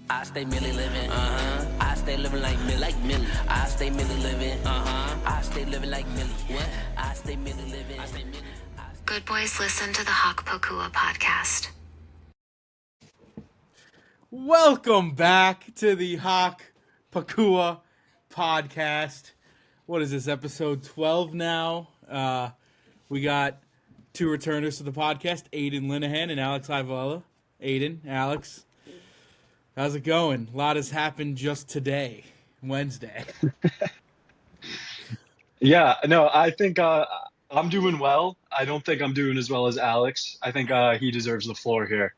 I stay Millie living, I stay living like Millie. I stay Millie living, I stay living like Millie. What? I stay Millie living. Good boys listen to the Hock Pacua podcast. Welcome back to the Hock Pacua podcast. What is this, episode 12 now? We got two returners to the podcast, Aidan Linehan and Alex Ivala. Aidan, Alex, how's it going? A lot has happened just today, Wednesday. Yeah, no, I think I'm doing well. I don't think I'm doing as well as Alex. I think he deserves the floor here.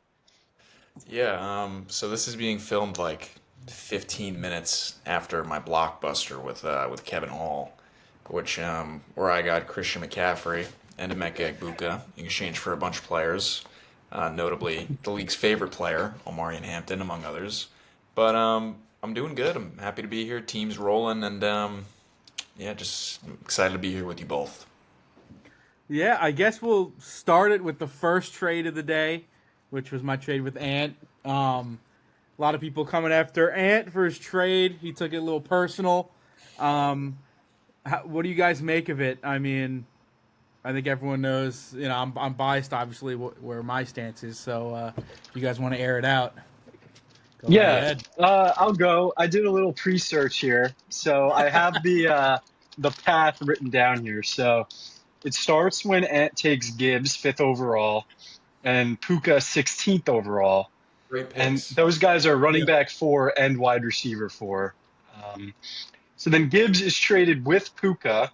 Yeah, so this is being filmed like 15 minutes after my blockbuster with Kevin Hall, which where I got Christian McCaffrey and Emeka Egbuka in exchange for a bunch of players, notably the league's favorite player, Omarion Hampton, among others. But I'm doing good. I'm happy to be here. Team's rolling, and yeah, just excited to be here with you both. Yeah, I guess we'll start it with the first trade of the day, which was my trade with Ant. A lot of people coming after Ant for his trade. He took it a little personal. What do you guys make of it? I mean, I think everyone knows, I'm biased, obviously, where my stance is. So if you guys want to air it out, go ahead. I'll go. I did a little pre-search here, so I have the path written down here. So it starts when Ant takes Gibbs 5th overall and Puka 16th overall. Great And picks. those guys are running back 4 and wide receiver 4. So then Gibbs is traded with Puka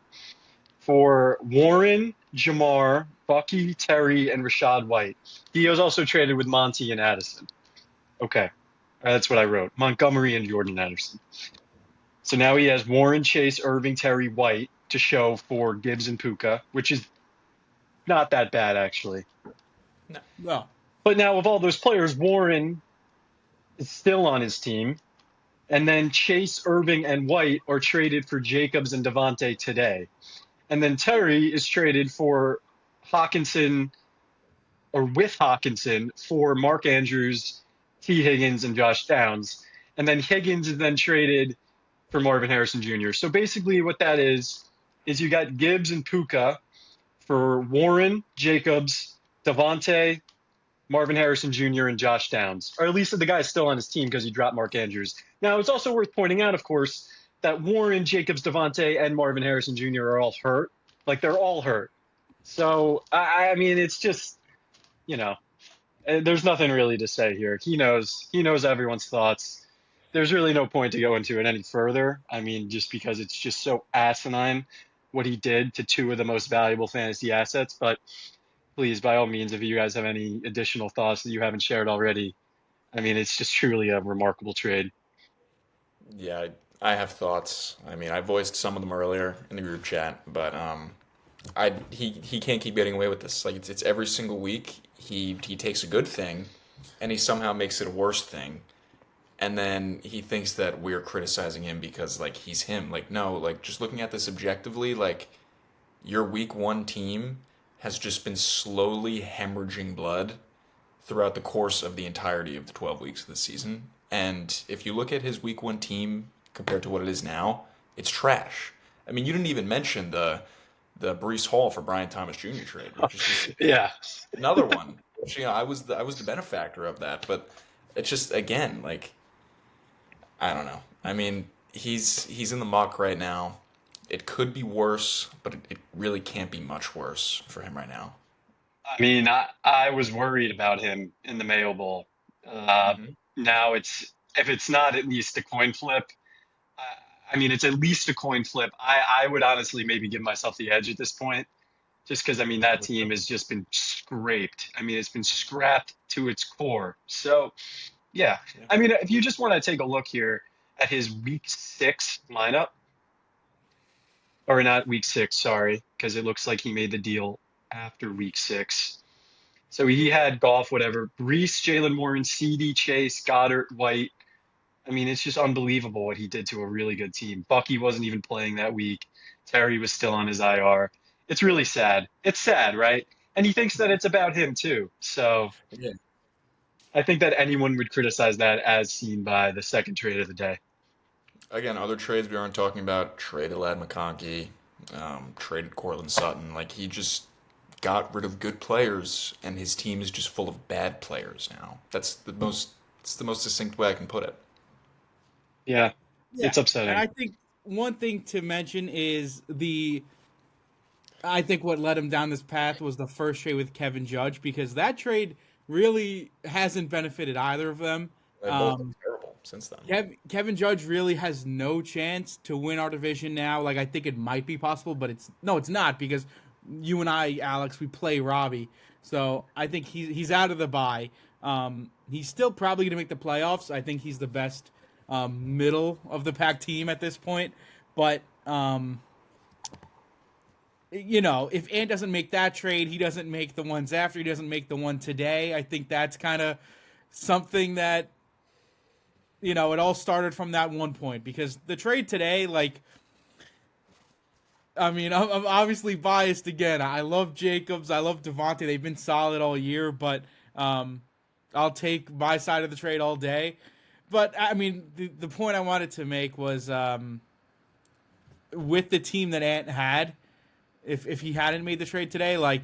for Warren, Jamar, Bucky, Terry, and Rashad White. He was also traded with Monty and Addison. Okay, that's what I wrote. Montgomery and Jordan Addison. So now he has Warren, Chase, Irving, Terry, White to show for Gibbs and Puka, which is not that bad, actually. No. But now of all those players, Warren is still on his team. And then Chase, Irving, and White are traded for Jacobs and Devontae today. And then Terry is traded for Hawkinson, or with Hawkinson, for Mark Andrews, T. Higgins, and Josh Downs. And then Higgins is then traded for Marvin Harrison Jr. So basically what that is you got Gibbs and Puka for Warren, Jacobs, Devontae, Marvin Harrison Jr., and Josh Downs. Or at least the guy's still on his team because he dropped Mark Andrews. Now, it's also worth pointing out, of course, that Warren, Jacobs, Devontae, and Marvin Harrison Jr. are all hurt. Like, they're all hurt. So, I mean, it's just, there's nothing really to say here. He knows everyone's thoughts. There's really no point to go into it any further. I mean, just because it's just so asinine what he did to two of the most valuable fantasy assets. But please, by all means, if you guys have any additional thoughts that you haven't shared already, I mean, it's just truly a remarkable trade. Yeah, I have thoughts. I mean, I voiced some of them earlier in the group chat, but he can't keep getting away with this. Like it's every single week he takes a good thing, and he somehow makes it a worse thing, and then he thinks that we're criticizing him because like he's him. Like no, like just looking at this objectively, like your week 1 team has just been slowly hemorrhaging blood throughout the course of the entirety of the 12 weeks of the season. And if you look at his week 1 team compared to what it is now, it's trash. I mean, you didn't even mention the Breece Hall for Brian Thomas Jr. trade, which is just Yeah. another one. Which, I was the benefactor of that, but it's just again like I don't know. I mean, he's in the muck right now. It could be worse, but it really can't be much worse for him right now. I mean, I was worried about him in the Mayo Bowl. Now if it's not at least a coin flip, I mean, it's at least a coin flip. I would honestly maybe give myself the edge at this point, just because, I mean, that team has just been scraped. I mean, it's been scrapped to its core. So, yeah. I mean, if you just want to take a look here at his week 6 lineup, or not week 6, sorry, because it looks like he made the deal after week 6. So he had Goff, whatever, Brees, Jalen Warren, CD, Chase, Goddard, White. I mean, it's just unbelievable what he did to a really good team. Bucky wasn't even playing that week. Terry was still on his IR. It's really sad. It's sad, right? And he thinks that it's about him too. So, Yeah. I think that anyone would criticize that as seen by the second trade of the day. Again, other trades we aren't talking about. Traded Ladd McConkey, traded Cortland Sutton. Like he just got rid of good players, and his team is just full of bad players now. It's the most succinct way I can put it. Yeah, Yeah, it's and I upsetting. think one thing to mention is I think what led him down this path was the first trade with Kevin Judge because that trade really hasn't benefited either of them. They both look terrible since then. Kevin Judge really has no chance to win our division now. Like I think it might be possible, but it's not because you and I, Alex, we play Robbie, so I think he's out of the bye. He's still probably going to make the playoffs. I think he's the best middle of the pack team at this point, but if Ant doesn't make that trade, he doesn't make the ones after, he doesn't make the one today. I think that's kind of something that, it all started from that one point because the trade today, like, I mean, I'm obviously biased again. I love Jacobs. I love Devontae. They've been solid all year, but I'll take my side of the trade all day. But, I mean, the point I wanted to make was with the team that Ant had, if he hadn't made the trade today, like,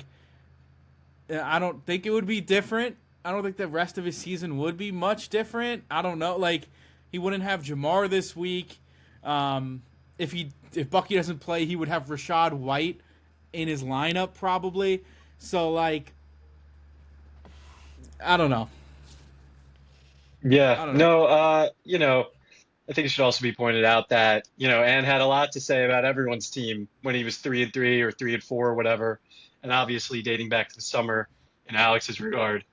I don't think it would be different. I don't think the rest of his season would be much different. I don't know. Like, he wouldn't have Jamar this week. If Bucky doesn't play, he would have Rashad White in his lineup probably. So, like, I don't know. Yeah, I don't know. no, I think it should also be pointed out that, Ann had a lot to say about everyone's team when he was 3-3 or 3-4 or whatever, and obviously dating back to the summer in Alex's regard.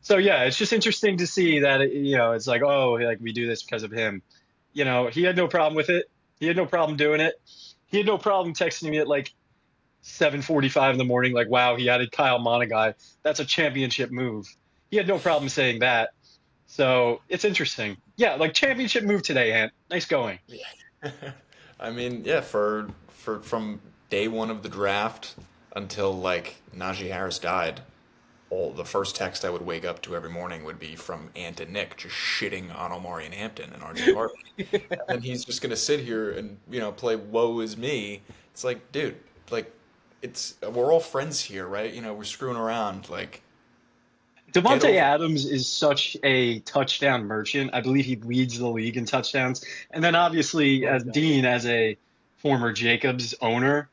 So yeah, it's just interesting to see that, it's like, oh, like we do this because of him. He had no problem with it. He had no problem doing it. He had no problem texting me at like 7:45 in the morning, like, wow, he added Kyle Monagai. That's a championship move. He had no problem saying that. So it's interesting. Yeah, like championship move today, Ant. Nice going. Yeah. I mean, yeah, for from day one of the draft until like Najee Harris died, the first text I would wake up to every morning would be from Ant and Nick just shitting on Omari and Hampton and RJ Harvey. And he's just gonna sit here and play woe is me. It's like, dude, like we're all friends here, right? We're screwing around. Like, get Devontae over. Adams is such a touchdown merchant. I believe he leads the league in touchdowns. And then obviously, as Dean, as a former Jacobs owner,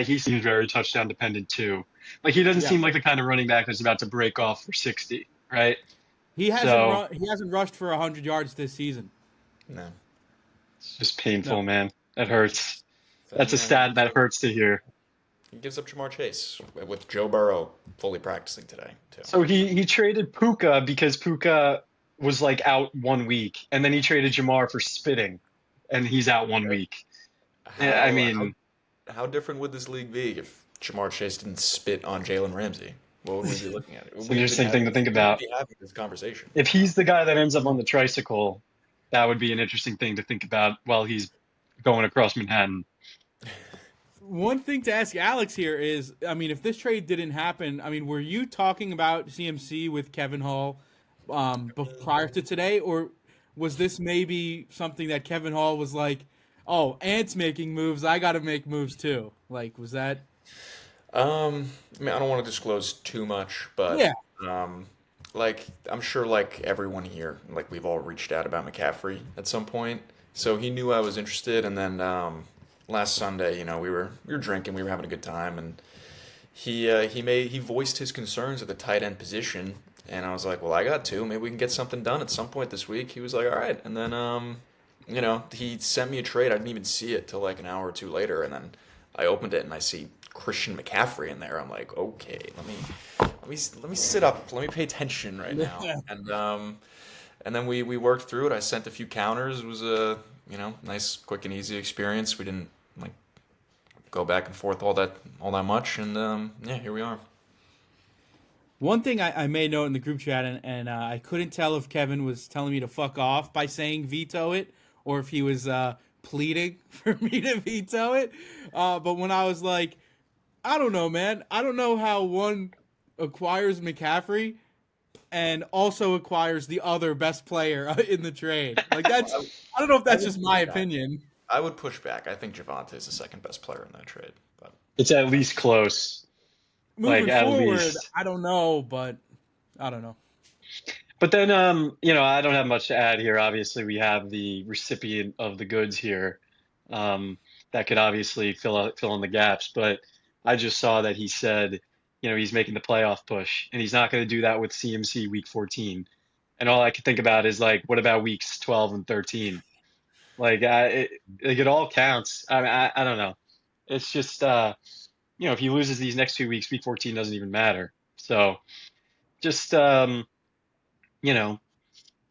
he seems very touchdown dependent too. Like he doesn't Yeah. seem like the kind of running back that's about to break off for 60, right? He hasn't So he hasn't rushed for 100 yards this season. No. it's just painful, No. man. That hurts. So, That's a stat that hurts to hear. he gives up Jamar Chase with Joe Burrow fully practicing today too. So he traded Puka because Puka was like out 1 week, and then he traded Jamar for spitting, and he's out 1 week. Yeah, I How, mean, how different would this league be if Jamar Chase didn't spit on Jalen Ramsey? What would we be looking at? it's an interesting thing to think about. We'd be having this conversation. If he's the guy that ends up on the tricycle, that would be an interesting thing to think about while he's going across Manhattan. One thing to ask Alex here is, I mean, if this trade didn't happen, I mean, were you talking about CMC with Kevin Hall prior to today, or was this maybe something that Kevin Hall was like, oh, Ant's making moves, I got to make moves too? Like, was that? I mean, I don't want to disclose too much, but Yeah. like I'm sure like everyone here, like we've all reached out about McCaffrey at some point. So he knew I was interested, and then last Sunday, we were drinking, we were having a good time, and he voiced his concerns at the tight end position, and I was like, well, I got two, maybe we can get something done at some point this week. He was like, all right, and then he sent me a trade. I didn't even see it till like an hour or two later, and then I opened it and I see Christian McCaffrey in there. I'm like, okay, let me sit up, let me pay attention right now, and then we worked through it. I sent a few counters. It was a nice, quick and easy experience. We didn't like go back and forth all that much, and yeah, here we are. One thing I made note in the group chat, and I couldn't tell if Kevin was telling me to fuck off by saying veto it, or if he was pleading for me to veto it. But when I was like, I don't know, man. I don't know how one acquires McCaffrey and also acquires the other best player in the trade. Like that's I don't know if that's just my opinion. I would push back. I think Javante is the second best player in that trade, but It's at that's least just close. Like Moving at forward, least. I don't know, but I don't know. But then, I don't have much to add here. Obviously, we have the recipient of the goods here, um, that could obviously fill in the gaps. But I just saw that he said, he's making the playoff push, and he's not going to do that with CMC week 14. And all I could think about is like, what about weeks 12 and 13? It all counts. I don't know. It's just, if he loses these next 2 weeks, week 14 doesn't even matter. So just, you know.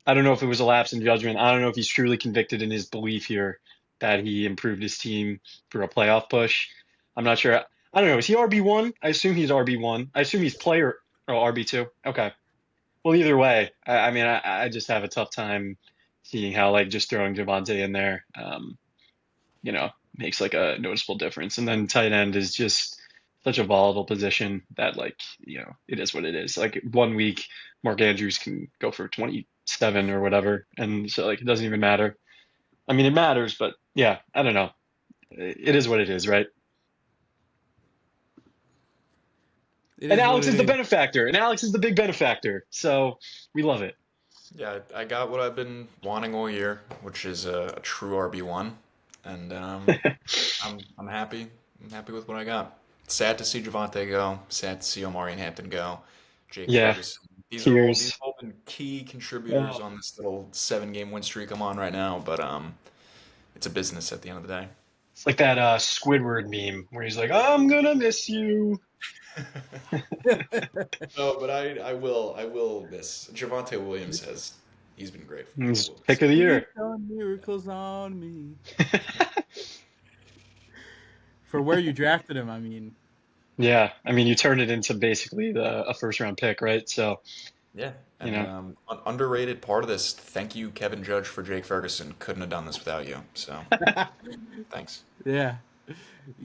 I don't know if it was a lapse in judgment. I don't know if he's truly convicted in his belief here that he improved his team for a playoff push. I'm not sure. I don't know. Is he RB1? I assume he's RB1. I assume he's player or RB2. Okay. Well, either way, I just have a tough time seeing how like just throwing Javante in there, makes like a noticeable difference. And then tight end is just such a volatile position that it is what it is. Like 1 week, Mark Andrews can go for 27 or whatever, and so like it doesn't even matter. I mean, it matters, but yeah, I don't know. It is what it is, right? It And is what Alex it is the is. benefactor, and Alex is the big benefactor, so we love it. yeah. I got what I've been wanting all year, which is a true RB1, and I'm happy. I'm happy with what I got. Sad to see Javante go. Sad to see Omari and Hampton go. Jake Yeah, Ferguson. These tears. have all been key contributors Oh, on this little 7 game win streak I'm on right now. But it's a business at the end of the day. it's like that Squidward meme where he's like, "I'm gonna miss you." No, but I will miss Javante Williams. He's been great for me. I He's will miss pick him. of the He's year. done miracles on me. For where you drafted him, I mean, Yeah, I mean, you turned it into basically a first round pick, right? So, Yeah, you and know, underrated part of this. Thank you, Kevin Judge, for Jake Ferguson. Couldn't have done this without you. So thanks. yeah.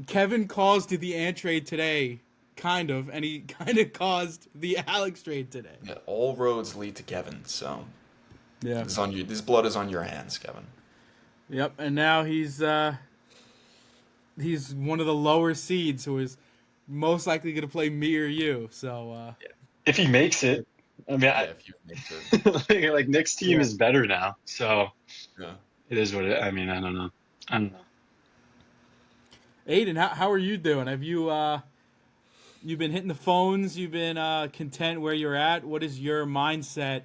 Kevin caused the Ant trade today, kind of, and he kind of caused the Alex trade today. Yeah, all roads lead to Kevin. So Yeah. this is on you. This blood is on your hands, Kevin. Yep. And now he's one of the lower seeds who is most likely going to play me or you. So Yeah, if he makes it, I mean, yeah. If you make it, like Nick's team yeah. is better now, so yeah. it is what it. I mean, I don't know. I don't know. Aidan, how are you doing? Have you've been hitting the phones? You've been content where you're at? What is your mindset?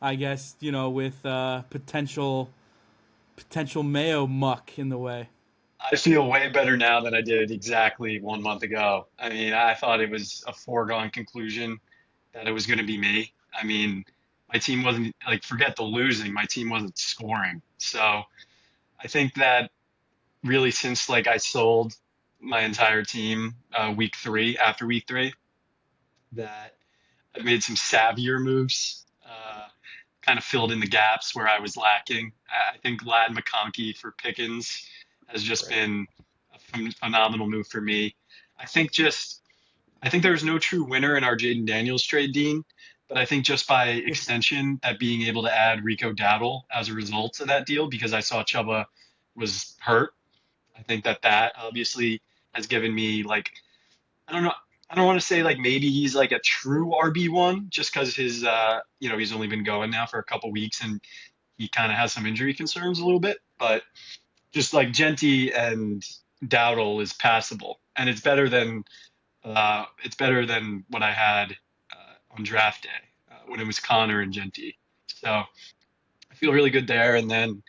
I guess with potential Mayo muck in the way. I feel way better now than I did exactly 1 month ago. I mean, I thought it was a foregone conclusion that it was going to be me. I mean, my team wasn't like, forget the losing, my team wasn't scoring. So I think that really since like I sold my entire team after week 3, that I've made some savvier moves, kind of filled in the gaps where I was lacking. I think Lad McConkey for Pickens has just Right. been a phenomenal move for me. I think just I think there's no true winner in our Jaden Daniels trade, Dean. But I think just by extension, that being able to add Rico Dowdle as a result of that deal, because I saw Chuba was hurt, I think that obviously has given me like I don't know. I don't want to say like maybe he's like a true RB1 just because he's only been going now for a couple weeks and he kind of has some injury concerns a little bit. But just like Genty and Dowdle is passable, and it's better than what I had on draft day when it was Connor and Genty. So I feel really good there. And then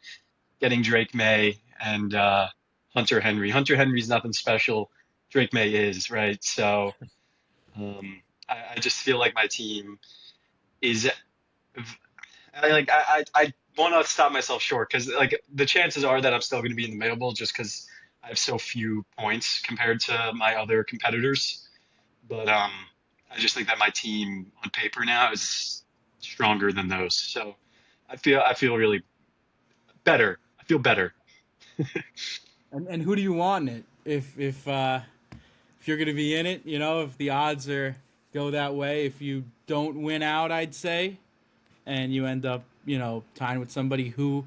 getting Drake May and Hunter Henry. Hunter Henry's nothing special. Drake May is, right? So I just feel like my team is. I want to stop myself short because like the chances are that I'm still going to be in the Mayo Bowl just because I have so few points compared to my other competitors. But I just think that my team on paper now is stronger than those. So I feel really better. I feel better. And who do you want in it? If you're going to be in it, if the odds are go that way if you don't win out, I'd say, and you end up, tying with somebody. Who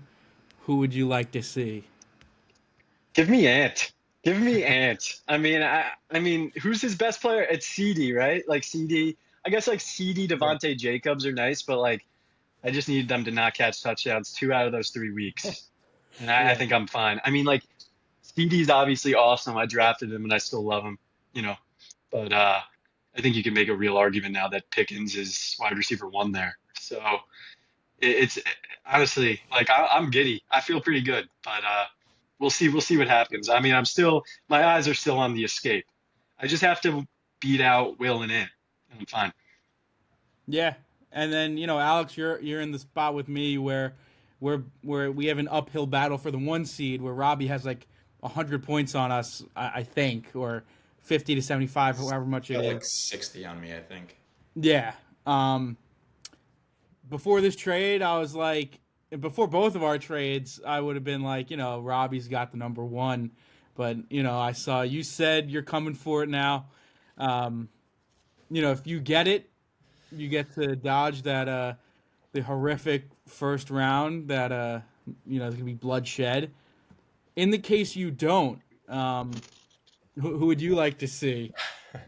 would you like to see? Give me Ant. Give me Ant. I mean, who's his best player? It's CD, right? Like CD. I guess like CD, Devontae Jacobs are nice, but like I just need them to not catch touchdowns 2 out of those 3 weeks, and I Yeah. think I'm fine. I mean, like CD's obviously awesome. I drafted him and I still love him, but I think you can make a real argument now that Pickens is wide receiver one there. So it's honestly like I'm giddy. I feel pretty good, but we'll see. We'll see what happens. I mean, my eyes are still on the escape. I just have to beat out Will and Ant, and I'm fine. Yeah, and then Alex, you're in the spot with me where we have an uphill battle for the 1 seed, where Robbie has like 100 points on us, I think, or 50 to 75, however much it Got is. like 60 on me, I think. Yeah. Before this trade, I was like, before both of our trades, I would have been like, Robbie's got the number one, but I saw you said you're coming for it now. If you get it, you get to dodge that the horrific first round that there's gonna be bloodshed. In the case you don't, who would you like to see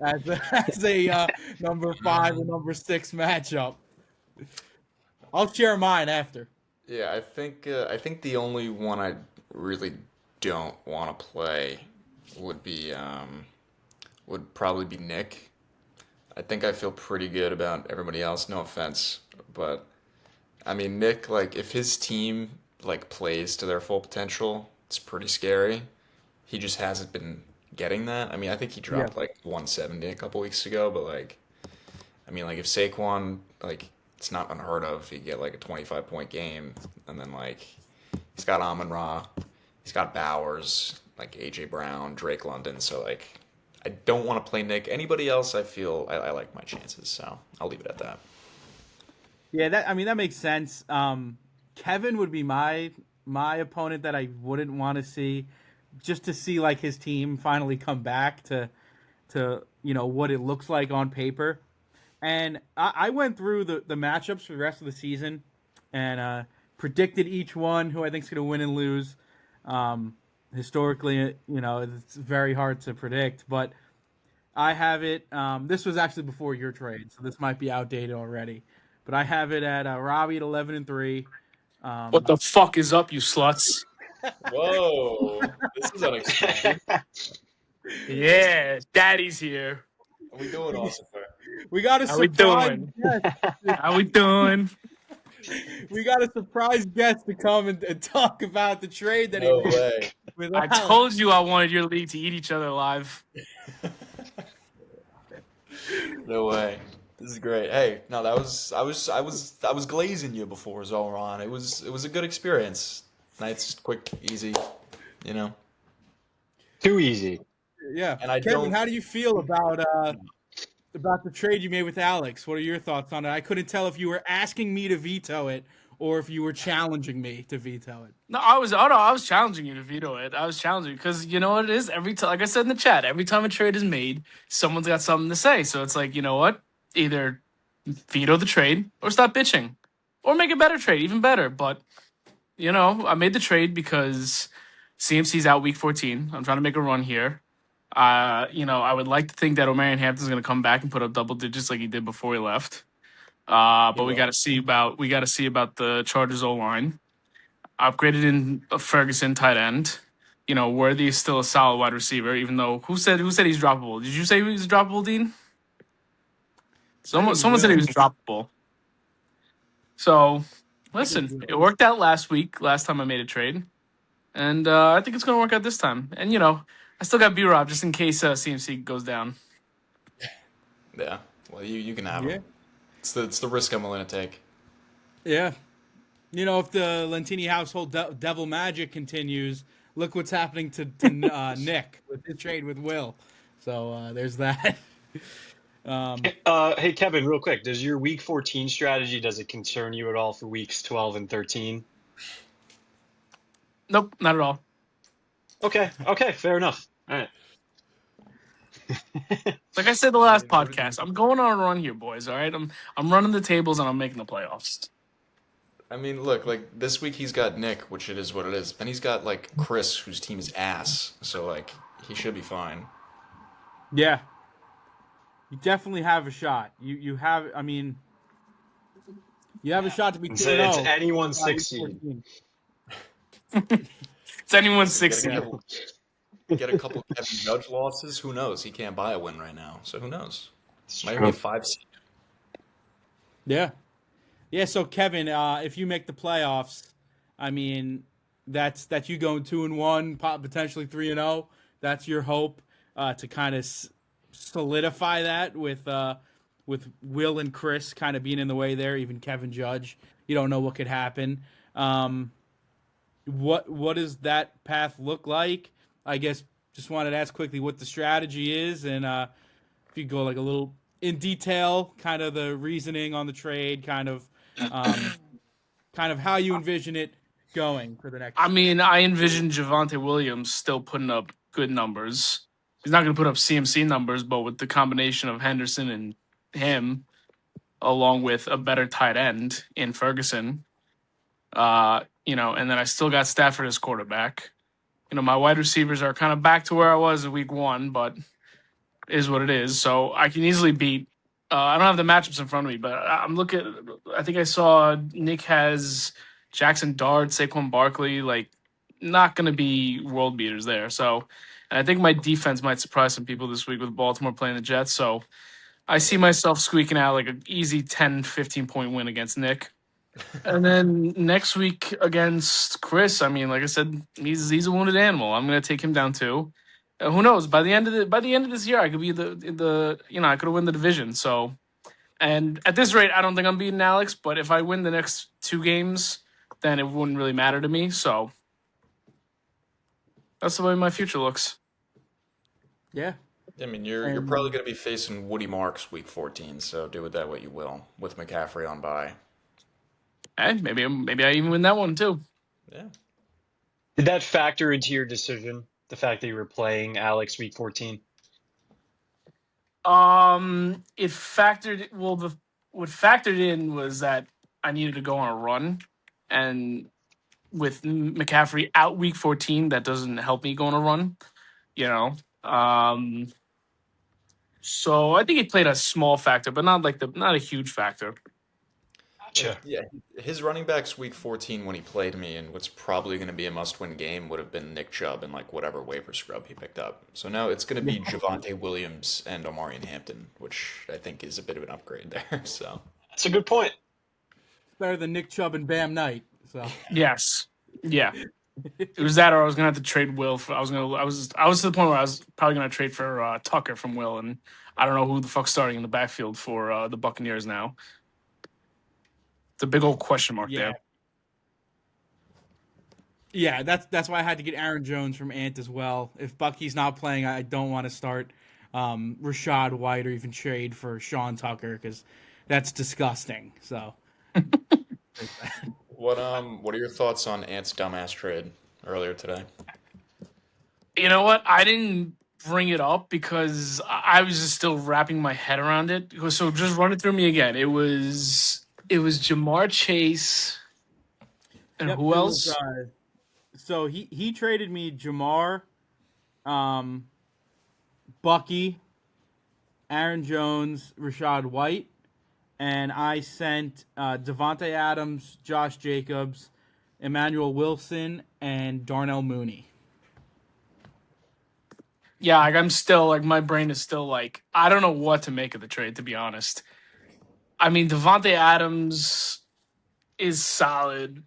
as a number 5 or number 6 matchup? I'll share mine after. Yeah, I think the only one I really don't want to play would be would probably be Nick. I think I feel pretty good about everybody else. No offense, but I mean Nick, like if his team like plays to their full potential, it's pretty scary. He just hasn't been getting that. I mean, I think he Yeah. dropped like 170 a couple weeks ago, but like I mean, like if Saquon, like it's not unheard of if you get like a 25-point game, and then like he's got Amon Ra, he's got Bowers, like AJ Brown, Drake London. So like I don't want to play Nick. Anybody else, I feel I like my chances. So I'll leave it at that. Yeah, that makes sense. Kevin would be my opponent that I wouldn't want to see, just to see like his team finally come back to what it looks like on paper. And I went through the matchups for the rest of the season and predicted each one who I think is going to win and lose. Historically, it's very hard to predict, but I have it. This was actually before your trade, so this might be outdated already. But I have it at Robbie at 11-3. What the fuck is up, you sluts? Whoa, this is unexpected. Yeah, daddy's here. What are we doing, Austin? We got a How we surprise doing? guest. How we doing? We got a surprise guest to come and talk about the trade that No he made way. with I Alex. told you I wanted your league to eat each other alive. No way. This is great. Hey, no, I was glazing you before Zoran. It was a good experience. Nice, quick, easy, you know. Too easy. Yeah, And I Kevin, don't- how do you feel about the trade you made with Alex? What are your thoughts on it? I couldn't tell if you were asking me to veto it or if you were challenging me to veto it. No, I was challenging you to veto it. I was challenging because you know what it is. Every time, like I said in the chat, every time a trade is made, someone's got something to say. So it's like, you know what? Either veto the trade or stop bitching, or make a better trade, even better. But I made the trade because CMC's out week 14. I'm trying to make a run here. I would like to think that Omarion Hampton's going to come back and put up double digits like he did before he left. But we got to see about the Chargers O line. Upgraded in Ferguson tight end. Worthy is still a solid wide receiver, even though who said he's droppable? Did you say he was droppable, Dean? Someone said he was droppable. So listen, it worked out last time I made a trade. And I think it's going to work out this time. And, I still got B-Rob just in case CMC goes down. Yeah. Well, you can have Yeah. him. It's the risk I'm willing to take. Yeah. If the Lentini household devil magic continues, look what's happening to Nick with his trade with Will. So there's that. Hey Kevin, real quick, does your week 14 strategy, does it concern you at all for weeks 12 and 13? Nope, not at all. Okay, fair enough. All right. Like I said the last I mean, what did podcast, I'm going on a run here, boys. All right, I'm running the tables and I'm making the playoffs. I mean, look, like this week he's got Nick, which it is what it is. Then he's got like Chris, whose team is ass. So like he should be fine. Yeah, you definitely have a shot. You have. I mean, you have a shot to be 2-0. It's anyone's by week 6 seed. 14. It's anyone's Get 60. get a couple Kevin Judge losses. Who knows? He can't buy a win right now. So who knows? It's Might true. be a 5 seed. Yeah, yeah. So Kevin, if you make the playoffs, I mean, that's you going 2-1, potentially 3-0. That's your hope to kind of solidify that with Will and Chris kind of being in the way there. Even Kevin Judge, you don't know what could happen. What does that path look like? I guess just wanted to ask quickly what the strategy is, and if you go like a little in detail, kind of the reasoning on the trade, kind of how you envision it going for the next. I mean, I envision Javonte Williams still putting up good numbers. He's not going to put up CMC numbers, but with the combination of Henderson and him, along with a better tight end in Ferguson, and then I still got Stafford as quarterback. My wide receivers are kind of back to where I was in week 1, but is what it is. So I can easily beat. I don't have the matchups in front of me, but I'm looking. I think I saw Nick has Jackson Dart, Saquon Barkley. Like, not going to be world beaters there. So, and I think my defense might surprise some people this week with Baltimore playing the Jets. So I see myself squeaking out like an easy 10, 15-point win against Nick. And then next week against Chris, I mean, like I said, he's a wounded animal. I'm going to take him down too. Who knows? By the end of this year, I could be I could win the division. So, and at this rate, I don't think I'm beating Alex. But if I win the next 2 games, then it wouldn't really matter to me. So that's the way my future looks. Yeah. I mean, you're probably going to be facing Woody Marks week 14. So do with that what you will. With McCaffrey on bye. And maybe I even win that one too. Yeah. Did that factor into your decision? The fact that you were playing Alex week 14? It factored. Well, what factored in was that I needed to go on a run, and with McCaffrey out week 14, that doesn't help me go on a run. So I think it played a small factor, but not a huge factor. Gotcha. Yeah, his running backs week 14 when he played me and what's probably going to be a must-win game would have been Nick Chubb and like whatever waiver scrub he picked up. So now it's going to be Javonte Williams and Omarion Hampton, which I think is a bit of an upgrade there. So That's a good point. Better than Nick Chubb and Bam Knight. So Yes, yeah. It was that, or I was gonna have to trade Will. I was to the point where I was probably gonna trade for Tucker from Will, and I don't know who the fuck's starting in the backfield for the Buccaneers now. It's a big old question mark there. Yeah, that's why I had to get Aaron Jones from Ant as well. If Bucky's not playing, I don't want to start Rashad White or even trade for Sean Tucker because that's disgusting. So, what are your thoughts on Ant's dumbass trade earlier today? You know what? I didn't bring it up because I was just still wrapping my head around it. So just run it through me again. It was Jamar Chase and who else? So he traded me Jamar, Bucky, Aaron Jones, Rashad White, and I sent Devontae Adams, Josh Jacobs, Emmanuel Wilson, and Darnell Mooney. Yeah, like I'm still like my brain is still like I don't know what to make of the trade, to be honest. I mean, Devontae Adams is solid.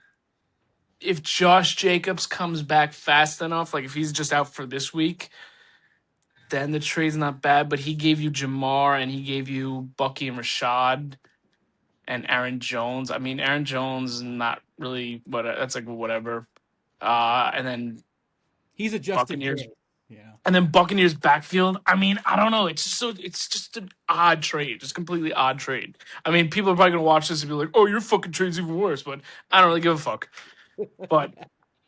If Josh Jacobs comes back fast enough, like if he's just out for this week, then the trade's not bad. But he gave you Jamar and he gave you Bucky and Rashad and Aaron Jones. I mean, Aaron Jones is not really, but that's like whatever. And then He's adjusted. Buccaneers. Yeah. And then Buccaneers backfield. I mean, I don't know. It's just an odd trade, just completely odd trade. I mean, people are probably gonna watch this and be like, "Oh, your fucking trade's even worse," but I don't really give a fuck. But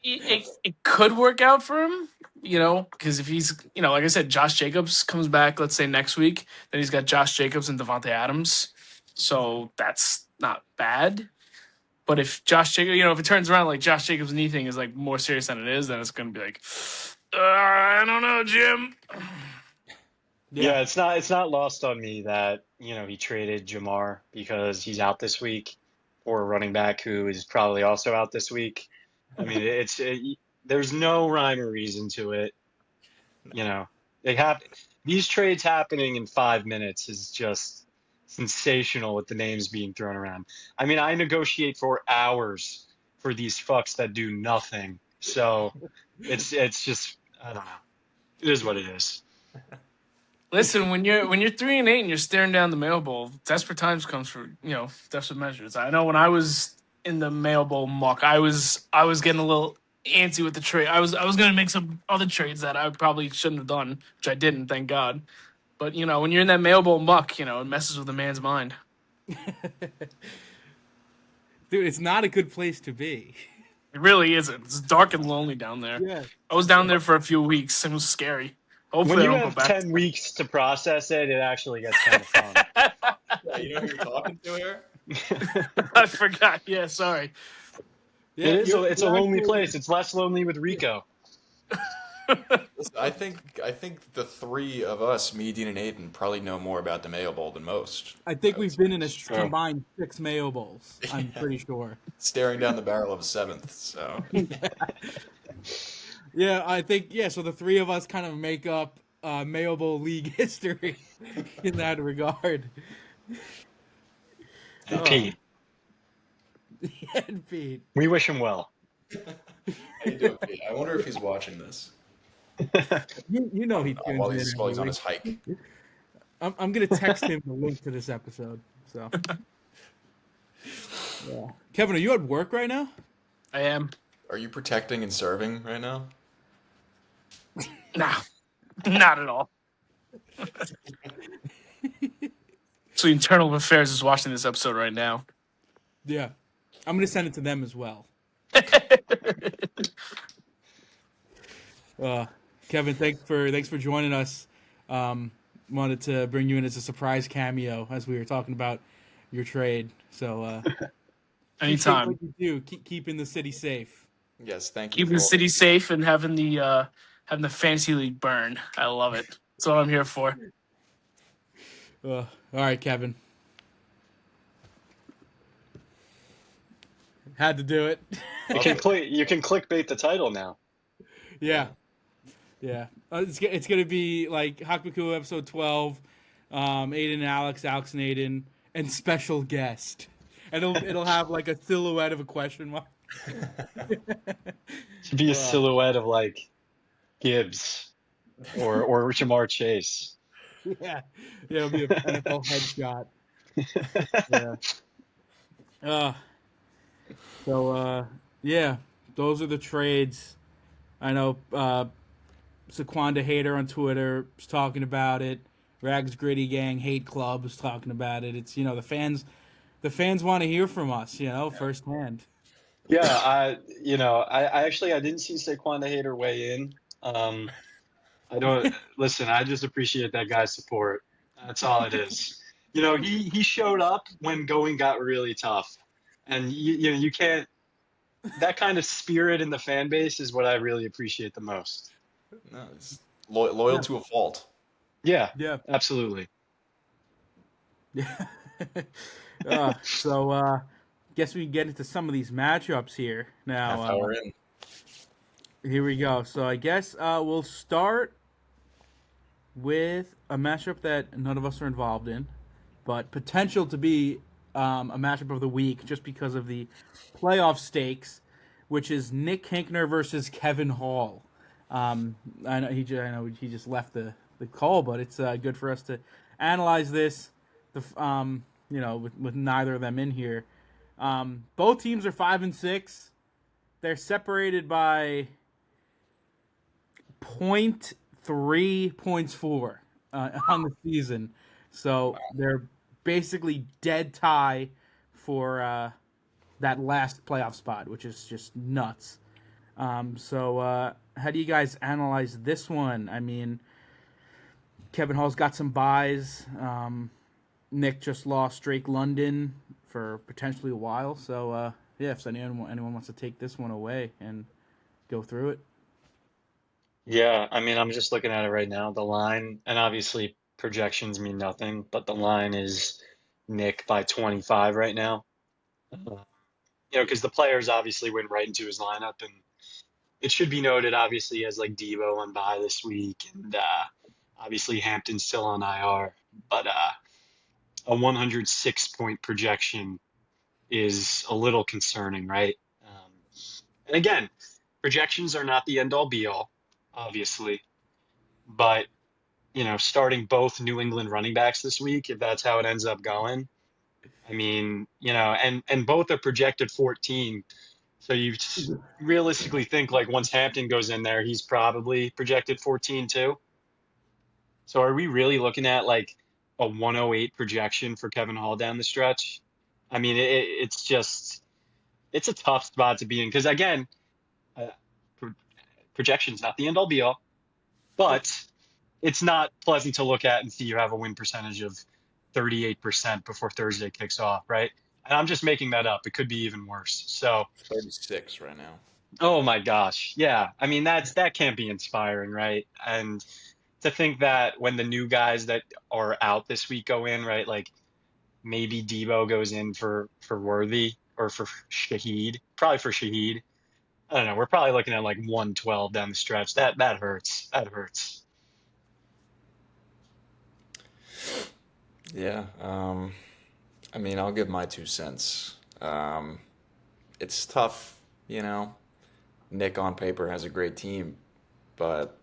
it could work out for him, because if he's, like I said, Josh Jacobs comes back, let's say next week, then he's got Josh Jacobs and Devontae Adams. So that's not bad. But if Josh Jacobs, if it turns around like Josh Jacobs' knee thing is like more serious than it is, then it's going to be like, I don't know, Jim. Yeah, it's not lost on me that, he traded Jamar because he's out this week, or a running back who is probably also out this week. I mean, there's no rhyme or reason to it. They have these trades happening in 5 minutes is just sensational with the names being thrown around. I mean, I negotiate for hours for these fucks that do nothing. So it's just, I don't know. It is what it is. Listen, when you're 3-8 and you're staring down the Mayo Bowl, desperate times comes for desperate measures. I know when I was in the Mayo Bowl muck, I was getting a little antsy with the trade. I was going to make some other trades that I probably shouldn't have done, which I didn't, thank God. But when you're in that Mayo Bowl muck, it messes with a man's mind. Dude, it's not a good place to be. It really isn't. It's dark and lonely down there. Yeah. I was down there for a few weeks and it was scary. Hopefully When you I don't have go back. 10 weeks to process it, it actually gets kind of fun. Yeah, you know who you're talking to here? I forgot. Yeah, sorry. Yeah, It's a you're lonely actually- place. It's less lonely with Rico. Listen, I think the three of us, me, Dean, and Aidan, probably know more about the Mayo Bowl than most. I think we've been in a True. combined 6 Mayo Bowls. I'm pretty sure. Staring down the barrel of a seventh. So Yeah, I think so the three of us kind of make up Mayo Bowl league history in that regard. And Pete, And Pete. we wish him well. how you doing, Pete? I wonder if he's watching this You know he tunes while in he's every on week. his hike. I'm gonna text him the link to this episode. So, yeah. Kevin, are you at work right now? I am. Are you protecting and serving right now? Nah, not at all. So Internal Affairs is watching this episode right now. Yeah, I'm gonna send it to them as well. Kevin, thanks for joining us. Wanted to bring you in as a surprise cameo as we were talking about your trade. So Anytime. What you do, keeping the city safe. Yes, thank you. Keeping the city safe and having the fantasy league burn. I love it. That's what I'm here for. All right, Kevin. Had to do it. You can clickbait the title now. Yeah. It's gonna be like Hock Pacua episode 12, Aidan and Alex and Aidan, and special guest, and it'll have like a silhouette of a question mark. Should be a silhouette of like Gibbs or Jamar Chase. Yeah, it'll be an NFL headshot. Yeah. Yeah, those are the trades. I know Saquonda Hater on Twitter is talking about it. Rags Gritty Gang Hate Club is talking about it. It's the fans want to hear from us, firsthand. Yeah, I didn't see Saquon the Hater weigh in. I don't listen. I just appreciate that guy's support. That's all it is. He showed up when going got really tough, and you can't. That kind of spirit in the fan base is what I really appreciate the most. No, it's loyal to a fault. Yeah, Yeah. absolutely. Yeah. Guess we can get into some of these matchups here now. Half hour in. Here we go. So I guess we'll start with a matchup that none of us are involved in, but potential to be a matchup of the week just because of the playoff stakes, which is Nick Hinkner versus Kevin Hall. I know he just left the call, but it's good for us to analyze this. With neither of them in here. Both teams are 5-6. They're separated by 0.3 points on the season. So they're basically dead tie for that last playoff spot, which is just nuts. So how do you guys analyze this one? I mean, Kevin Hall's got some buys. Nick just lost Drake London for potentially a while. So yeah, if anyone wants to take this one away and go through it. Yeah, I mean, I'm just looking at it right now. The line, and obviously projections mean nothing, but the line is Nick by 25 right now. Because the players obviously went right into his lineup, and it should be noted, obviously, as like Debo on bye this week, and obviously Hampton's still on IR, but a 106-point projection is a little concerning, right? And again, projections are not the end all be all, obviously, but starting both New England running backs this week, if that's how it ends up going, I mean, and both are projected 14. So you realistically think like once Hampton goes in there, he's probably projected 14 too. So are we really looking at like a 108 projection for Kevin Hall down the stretch? I mean, it's a tough spot to be in because again, uh, pro- projection's not the end all be all, but it's not pleasant to look at and see you have a win percentage of 38% before Thursday kicks off, right? And I'm just making that up. It could be even worse. So, 36 right now. oh my gosh. Yeah. I mean, that can't be inspiring, right? And to think that when the new guys that are out this week go in, right? Like maybe Debo goes in for Worthy or for Shaheed, probably for Shaheed. I don't know. We're probably looking at like 112 down the stretch. That hurts. That hurts. Yeah. I mean, I'll give my 2 cents. It's tough, you know. Nick on paper has a great team, but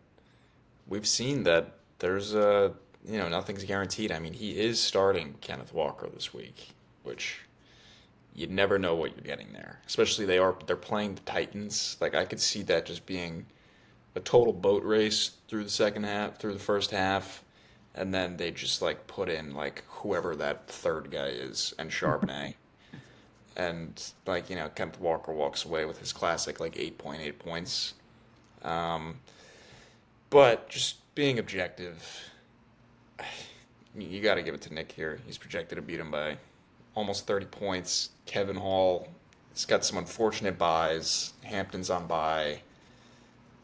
we've seen that there's nothing's guaranteed. I mean, he is starting Kenneth Walker this week, which you never know what you're getting there. Especially they're playing the Titans. Like I could see that just being a total boat race through the first half, and then they just like put in like whoever that third guy is and Charbonnet. And like, Kenneth Walker walks away with his classic like 8.8 points. Um, but just being objective, you got to give it to Nick here. He's projected to beat him by almost 30 points. Kevin Hall has got some unfortunate buys. Hampton's on bye.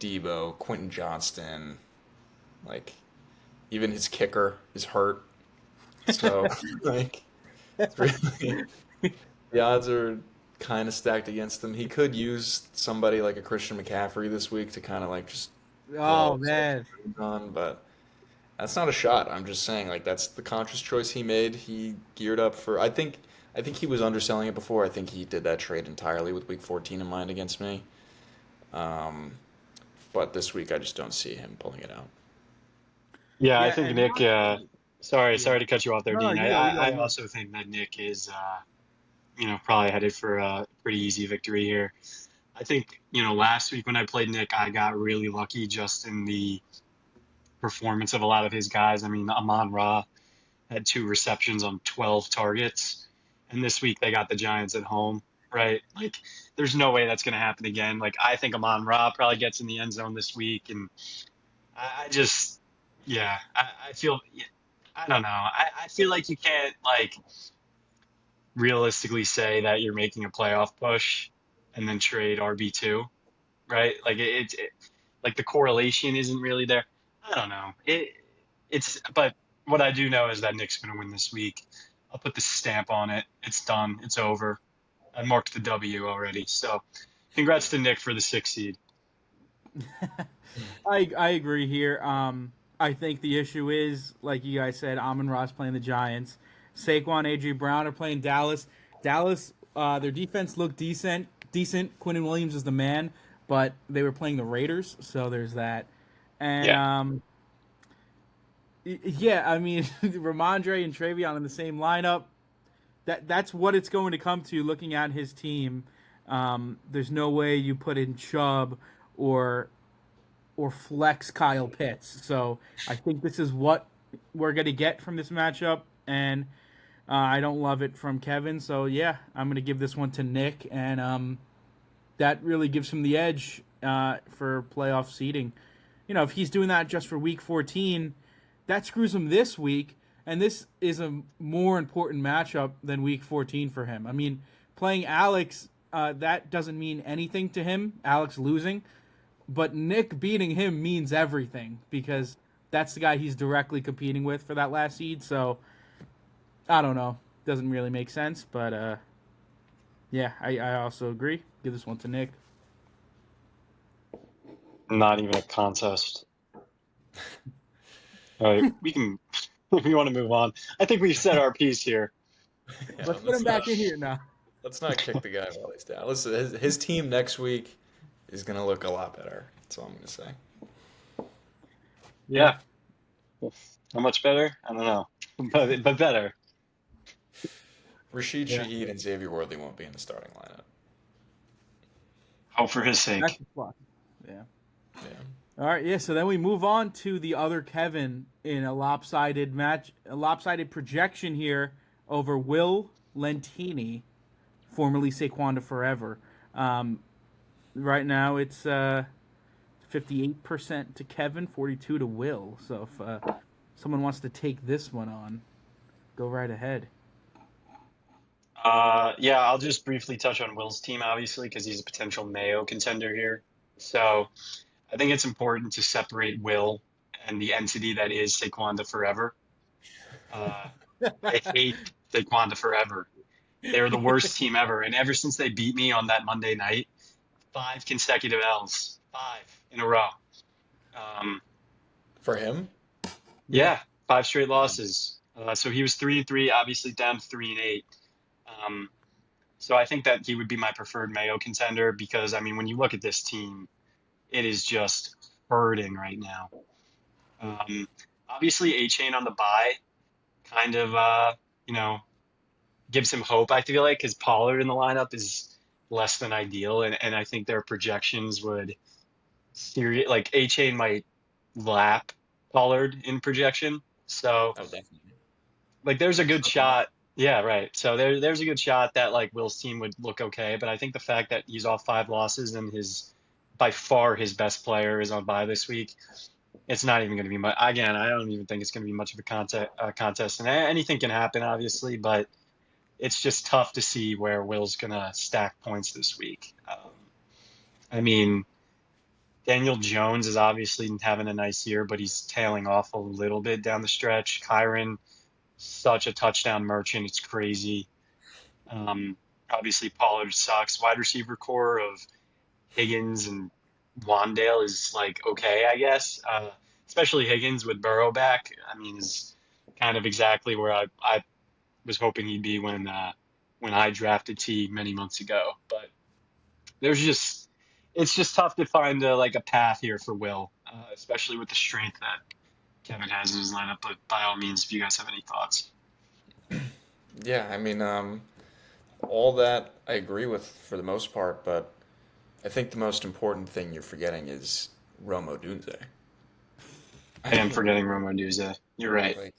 Debo, Quentin Johnston, like even his kicker is hurt. So like it's really the odds are kind of stacked against him. He could use somebody like a Christian McCaffrey this week to kind of like just blow Oh up some man, on, but that's not a shot. I'm just saying, like that's the conscious choice he made. He geared up for. I think he was underselling it before. I think he did that trade entirely with Week 14 in mind against me. Um, but this week, I just don't see him pulling it out. Yeah, I yeah, think and Nick. yeah. Sorry to cut you off there, No, Dean. you go, you go, I you go. also think that Nick is, probably headed for a pretty easy victory here. I think, last week when I played Nick, I got really lucky just in the performance of a lot of his guys. I mean, Amon Ra had 2 receptions on 12 targets, and this week they got the Giants at home, right? Like, there's no way that's going to happen again. Like, I think Amon Ra probably gets in the end zone this week, and I just, yeah, I feel, I don't know. I feel like you can't like realistically say that you're making a playoff push and then trade RB2, right? Like like the correlation isn't really there. I don't know. But what I do know is that Nick's going to win this week. I'll put the stamp on it. It's done. It's over. I marked the W already. So congrats to Nick for the 6th seed. I agree here. I think the issue is, like you guys said, Amon Ross playing the Giants. Saquon, AJ Brown are playing Dallas. Dallas, their defense looked decent. Decent. Quinnen Williams is the man, but they were playing the Raiders, so there's that. And Yeah. yeah, I mean, Ramondre and Travion in the same lineup. That's what it's going to come to. Looking at his team, there's no way you put in Chubb or flex Kyle Pitts. So I think this is what we're going to get from this matchup, and I don't love it from Kevin. So yeah, I'm going to give this one to Nick, and that really gives him the edge for playoff seeding. If he's doing that just for Week 14, that screws him this week, and this is a more important matchup than Week 14 for him. I mean, playing Alex, that doesn't mean anything to him, Alex losing, but Nick beating him means everything because that's the guy he's directly competing with for that last seed. So, I don't know. Doesn't really make sense, but yeah, I also agree. Give this one to Nick. Not even a contest. All right, we can. If we want to move on, I think we've said our piece here. Yeah, Let's put him back in here now. Let's not kick the guy while he's down. Listen, his team next week is going to look a lot better. That's all I'm going to say. Yeah. How much better? I don't know, but better. Rashid Shaheed and Xavier Worthy won't be in the starting lineup. Hope for his sake. That's a plus. Yeah. Yeah. All right, yeah. So then we move on to the other Kevin in a lopsided projection here over Will Lentini, formerly Saquonda Forever. Right now it's 58% to Kevin, 42% to Will. So if someone wants to take this one on, go right ahead. Yeah, I'll just briefly touch on Will's team, obviously, because he's a potential Mayo contender here. So I think it's important to separate Will and the entity that is Saquonda Forever. I hate Saquonda Forever. They're the worst team ever. And ever since they beat me on that Monday night, 5 consecutive L's, 5 in a row. For him? Yeah, 5 straight losses. So he was 3-3, obviously down to 3-8. So I think that he would be my preferred Mayo contender because, I mean, when you look at this team, it is just hurting right now. Obviously, A-Chain on the bye kind of, gives him hope, I feel like, because Pollard in the lineup is less than ideal. And I think their projections would like A-Chain might lap Pollard in projection. So, Oh, definitely. like, there's a good shot. Yeah, right. So there's a good shot that like Will's team would look okay, but I think the fact that he's off 5 losses and by far his best player is on bye this week, it's not even going to be much. Again, I don't even think it's going to be much of a contest, and anything can happen, obviously, but it's just tough to see where Will's going to stack points this week. I mean, Daniel Jones is obviously having a nice year, but he's tailing off a little bit down the stretch. Kyron, such a touchdown merchant. It's crazy. Obviously, Pollard sucks. Wide receiver core of Higgins and Wandale is like okay, I guess. Especially Higgins with Burrow back. I mean, is kind of exactly where I was hoping he'd be when I drafted T many months ago. But it's just tough to find a path here for Will, especially with the strength that Kevin has in his lineup. But by all means, if you guys have any thoughts. Yeah, I mean, all that I agree with for the most part, but I think the most important thing you're forgetting is Rome Odunze. I am forgetting Rome Odunze. You're right. Like,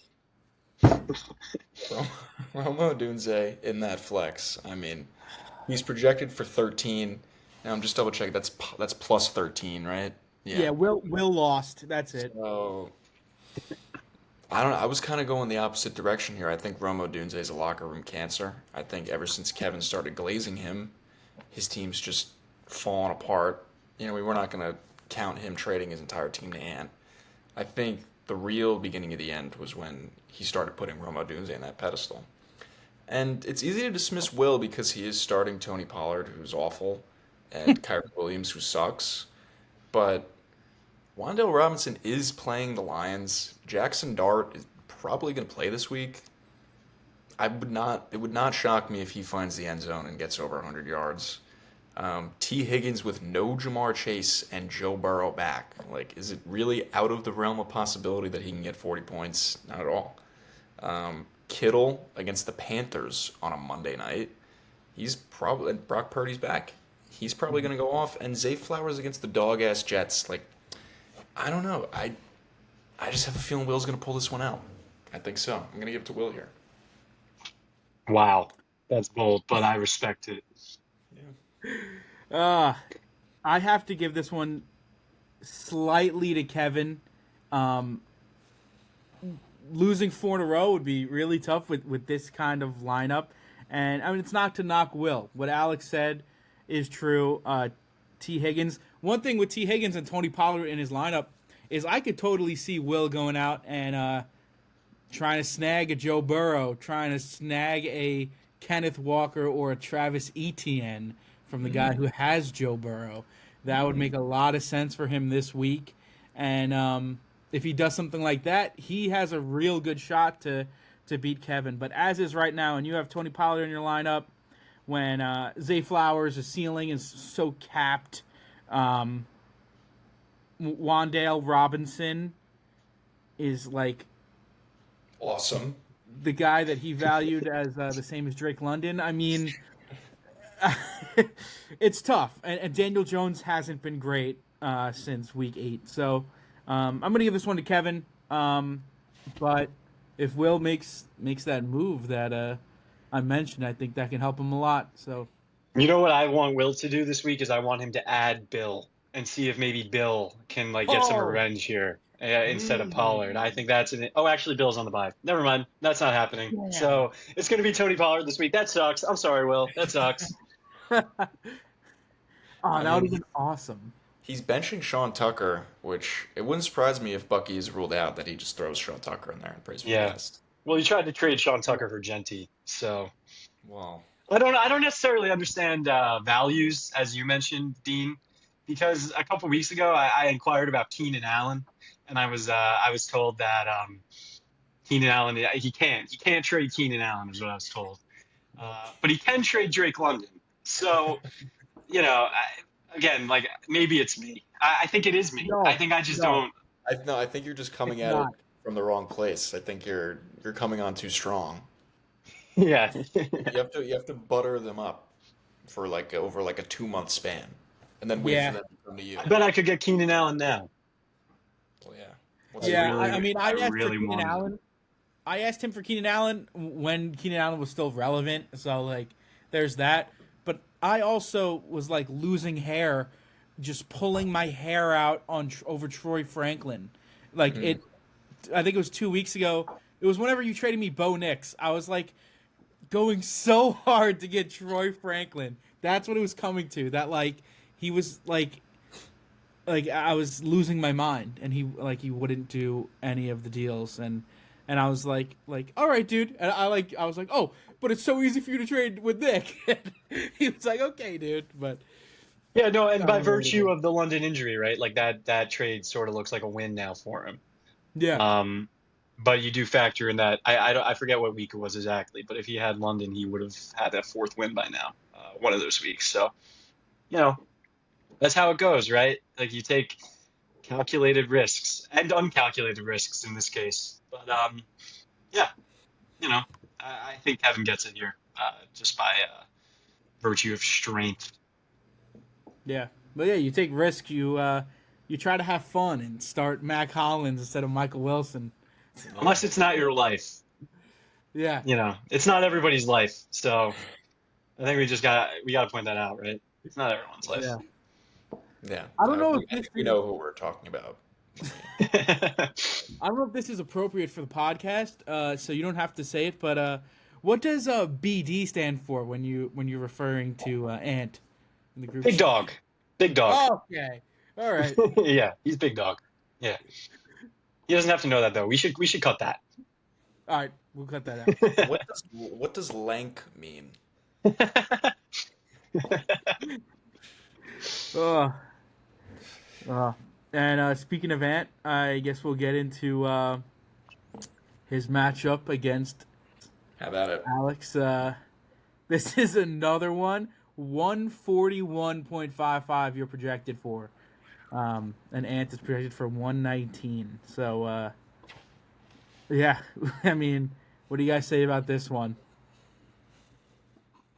Rome Odunze in that flex. I mean, he's projected for 13. Now I'm just double checking. That's plus 13, right? Yeah, Will lost. That's it. So I don't know. I was kind of going the opposite direction here. I think Rome Odunze is a locker room cancer. I think ever since Kevin started glazing him, his team's just fallen apart. We're not going to count him trading his entire team to Ant. I think the real beginning of the end was when he started putting Rome Odunze in that pedestal. And it's easy to dismiss Will because he is starting Tony Pollard, who's awful, and Kyron Williams, who sucks. But Wan'Dale Robinson is playing the Lions. Jackson Dart is probably going to play this week. It would not shock me if he finds the end zone and gets over 100 yards. T. Higgins with no Jamar Chase and Joe Burrow back. Like, is it really out of the realm of possibility that he can get 40 points? Not at all. Kittle against the Panthers on a Monday night. Brock Purdy's back. He's probably going to go off. And Zay Flowers against the dog-ass Jets. Like, I don't know. I just have a feeling Will's going to pull this one out. I think so. I'm going to give it to Will here. Wow, that's bold, but I respect it. I I have to give this one slightly to Kevin. Losing 4 in a row would be really tough with this kind of lineup. And, I mean, it's not to knock Will. What Alex said is true. T. Higgins. One thing with T. Higgins and Tony Pollard in his lineup is I could totally see Will going out and trying to snag a Joe Burrow, trying to snag a Kenneth Walker or a Travis Etienne from the guy who has Joe Burrow. That would make a lot of sense for him this week. And if he does something like that, he has a real good shot to beat Kevin. But as is right now, and you have Tony Pollard in your lineup, when Zay Flowers' ceiling is so capped, Wandale Robinson is like Awesome. the guy that he valued as the same as Drake London. I mean, it's tough. And Daniel Jones hasn't been great since week 8. So I'm going to give this one to Kevin. But if Will makes that move that I mentioned, I think that can help him a lot. So, You know what I want Will to do this week is I want him to add Bill and see if maybe Bill can get some revenge here instead of Pollard. I think that's an. Oh, actually, Bill's on the bye. Never mind, that's not happening. Yeah. So it's going to be Tony Pollard this week. That sucks. I'm sorry, Will. That sucks. that would have been awesome. He's benching Sean Tucker, which it wouldn't surprise me if Bucky's ruled out that he just throws Sean Tucker in there and prays for the best. Well, he tried to trade Sean Tucker for Genty, so Well, I don't necessarily understand values as you mentioned, Dean, because a couple weeks ago I inquired about Keenan Allen, and I was told that Keenan Allen he can't trade Keenan Allen is what I was told, but he can trade Drake London. So again, like maybe it's me. I think it is me. No, I think I just don't. I think you're just coming It's at not. it from the wrong place. I think you're coming on too strong. Yeah. You have to butter them up for over a 2-month span, and then wait Yeah. for them to come to you. I bet I could get Keenan Allen now. Well, yeah. Yeah, really- I mean, I I asked really for Keenan want him. Allen. I asked him for Keenan Allen when Keenan Allen was still relevant, so like, there's that. But I also was like losing hair, just pulling my hair out over Troy Franklin. Like it, I think it was 2 weeks ago. It was whenever you traded me Bo Nix. I was like going so hard to get Troy Franklin. That's what it was coming to. That like he was like I was losing my mind, and he wouldn't do any of the deals, and I was like all right, dude, and I was like, oh, but it's so easy for you to trade with Nick. He was like, okay, dude, but Yeah, no, and by virtue of the London injury, right? Like that trade sort of looks like a win now for him. yeah, But you do factor in that I forget what week it was exactly, but if he had London, he would have had that 4th win by now, one of those weeks. So, that's how it goes, right? Like you take calculated risks and uncalculated risks in this case. But yeah, I think Kevin gets it here just by virtue of strength. yeah, but yeah, you take risk. You try to have fun and start Mac Hollins instead of Michael Wilson. Unless it's not your life. Yeah, It's not everybody's life. So I think we got to point that out, right? It's not everyone's life. yeah. Yeah. I don't know if I this think we know who we're talking about. I don't know if this is appropriate for the podcast, so you don't have to say it. But what does BD stand for when you're referring to Ant in the group? Big dog. Big dog. Okay, all right. Yeah, he's big dog. Yeah. He doesn't have to know that though. We should cut that. All right, we'll cut that out. What does lank mean? And speaking of Ant, I guess we'll get into his matchup against How about it? Alex. This is another one. 141.55 you're projected for. And Ant is projected for 119. So, yeah. I mean, what do you guys say about this one?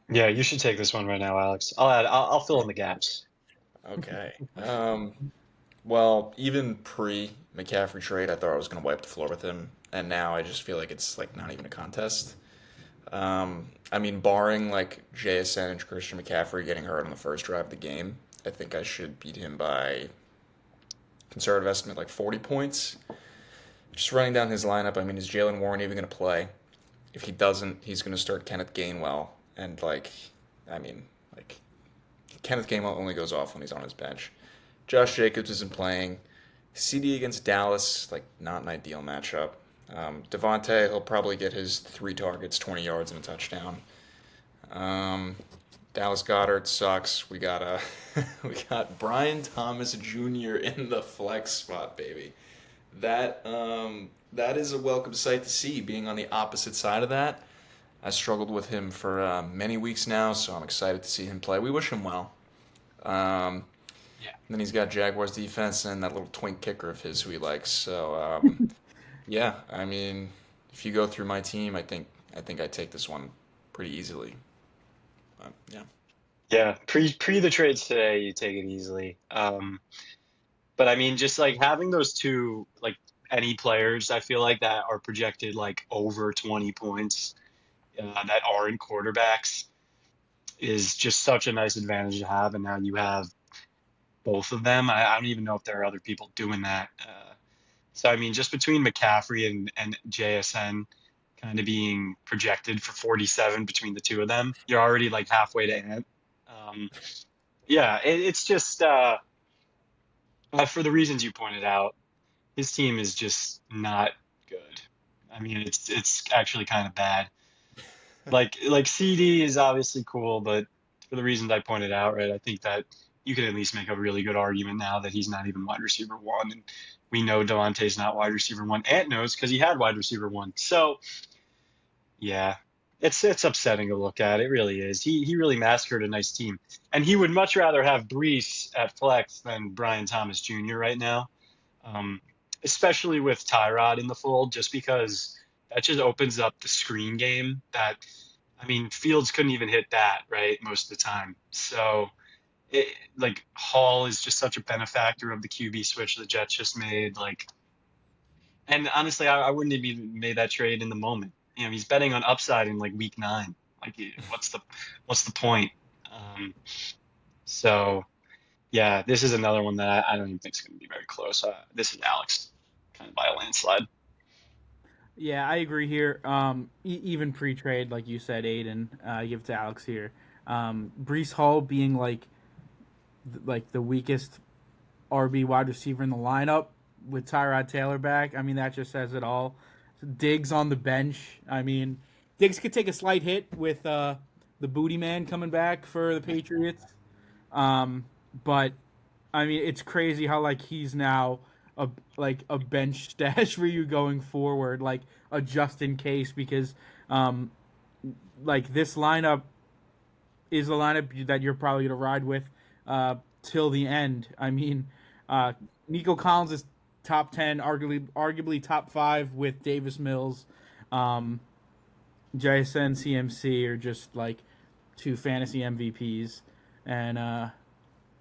Yeah, you should take this one right now, Alex. I'll fill in the gaps. Okay. Well, even pre-McCaffrey trade, I thought I was going to wipe the floor with him, and now I just feel like it's not even a contest. I mean, barring JSN and Christian McCaffrey getting hurt on the first drive of the game, I think I should beat him by conservative estimate like 40 points. Just running down his lineup, I mean, is Jalen Warren even going to play? If he doesn't, he's going to start Kenneth Gainwell. And, Kenneth Gainwell only goes off when he's on his bench. Josh Jacobs isn't playing. CD against Dallas, not an ideal matchup. Devontae, he'll probably get his 3 targets, 20 yards, and a touchdown. Dallas Goedert sucks. We got Brian Thomas Jr. in the flex spot, baby. That is a welcome sight to see, being on the opposite side of that. I struggled with him for many weeks now, so I'm excited to see him play. We wish him well. And then he's got Jaguars defense and that little twink kicker of his who he likes. So, yeah, I mean, if you go through my team, I think I take this one pretty easily. Yeah. Yeah, pre the trades today, you take it easily. But I mean, just having those two, any players, I feel like that are projected over 20 points, that aren't quarterbacks, is just such a nice advantage to have. And now you have both of them. I don't even know if there are other people doing that. So I mean, just between McCaffrey and JSN kind of being projected for 47 between the two of them, you're already halfway to Ant. Yeah, it's just for the reasons you pointed out, his team is just not good. I mean, it's actually kind of bad. CD is obviously cool, but for the reasons I pointed out, right, I think that you can at least make a really good argument now that he's not even wide receiver 1, and we know Devontae's not wide receiver 1. Ant knows because he had wide receiver 1. So, yeah, it's upsetting to look at. It really is. He really massacred a nice team, and he would much rather have Brees at flex than Brian Thomas Jr. right now, especially with Tyrod in the fold, just because that just opens up the screen game that, I mean, Fields couldn't even hit that, right, most of the time. So, Hall is just such a benefactor of the QB switch the Jets just made. And honestly, I wouldn't have even made that trade in the moment. He's betting on upside in week 9. What's the point? So, yeah, this is another one that I don't even think is going to be very close. This is Alex, kind of by a landslide. Yeah, I agree here. Even pre-trade, like you said, Aidan, I give it to Alex here. Brees Hall being the weakest RB wide receiver in the lineup with Tyrod Taylor back. I mean, that just says it all. Diggs on the bench. I mean, Diggs could take a slight hit with the booty man coming back for the Patriots. But I mean, it's crazy how he's now a bench stash for you going forward, a just in case, because this lineup is the lineup that you're probably gonna ride with till the end. I mean, Nico Collins is top 10, arguably top 5 with Davis Mills. JSN, CMC are just 2 fantasy MVPs, and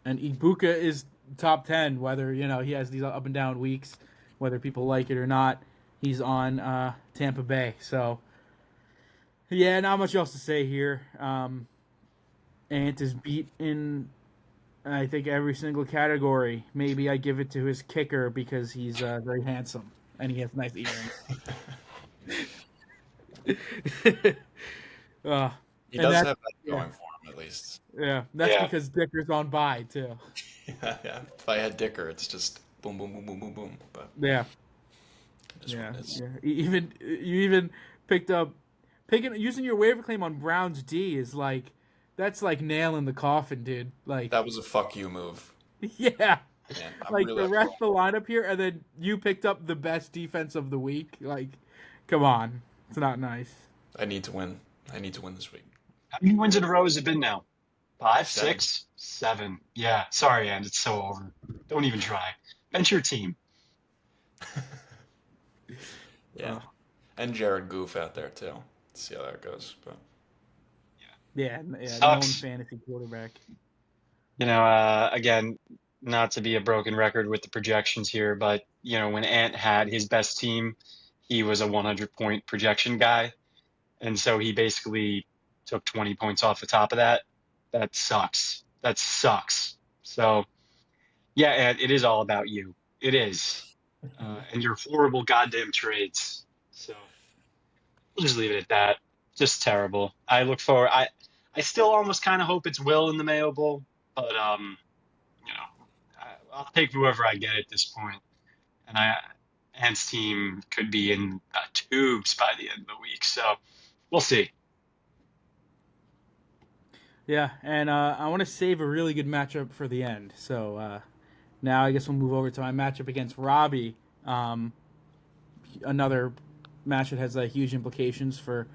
Ibuka is top 10, whether he has these up and down weeks, whether people like it or not. He's on Tampa Bay, so yeah, not much else to say here. Ant is beat in, I think, every single category. Maybe I give it to his kicker because he's very handsome and he has nice earrings. He does have that going for him, at least. Yeah, that's because Dicker's on bye too. Yeah. If I had Dicker, it's just boom, boom, boom, boom, boom, boom. But yeah. You even picked up using your waiver claim on Brown's D is that's nailing the coffin, dude. That was a fuck you move. Yeah. Man, the rest of the lineup here, and then you picked up the best defense of the week. Come on, it's not nice. I need to win. I need to win this week. How many wins in a row has it been now? 5, 7. 6, 7. Yeah, sorry, and it's so over. Don't even try. Bench your team. Yeah. And Jared Goof out there, too. Let's see how that goes. But yeah, known fantasy quarterback. Again, not to be a broken record with the projections here, but, when Ant had his best team, he was a 100-point projection guy. And so he basically took 20 points off the top of that. That sucks. So, yeah, and it is all about you. It is. And your horrible goddamn trades. So, we'll just leave it at that. Just terrible. I look forward. I still almost kind of hope it's Will in the Mayo Bowl, but I'll take whoever I get at this point. And Ant's team could be in tubes by the end of the week. So we'll see. Yeah, and I want to save a really good matchup for the end. So now I guess we'll move over to my matchup against Robbie. Another match that has huge implications for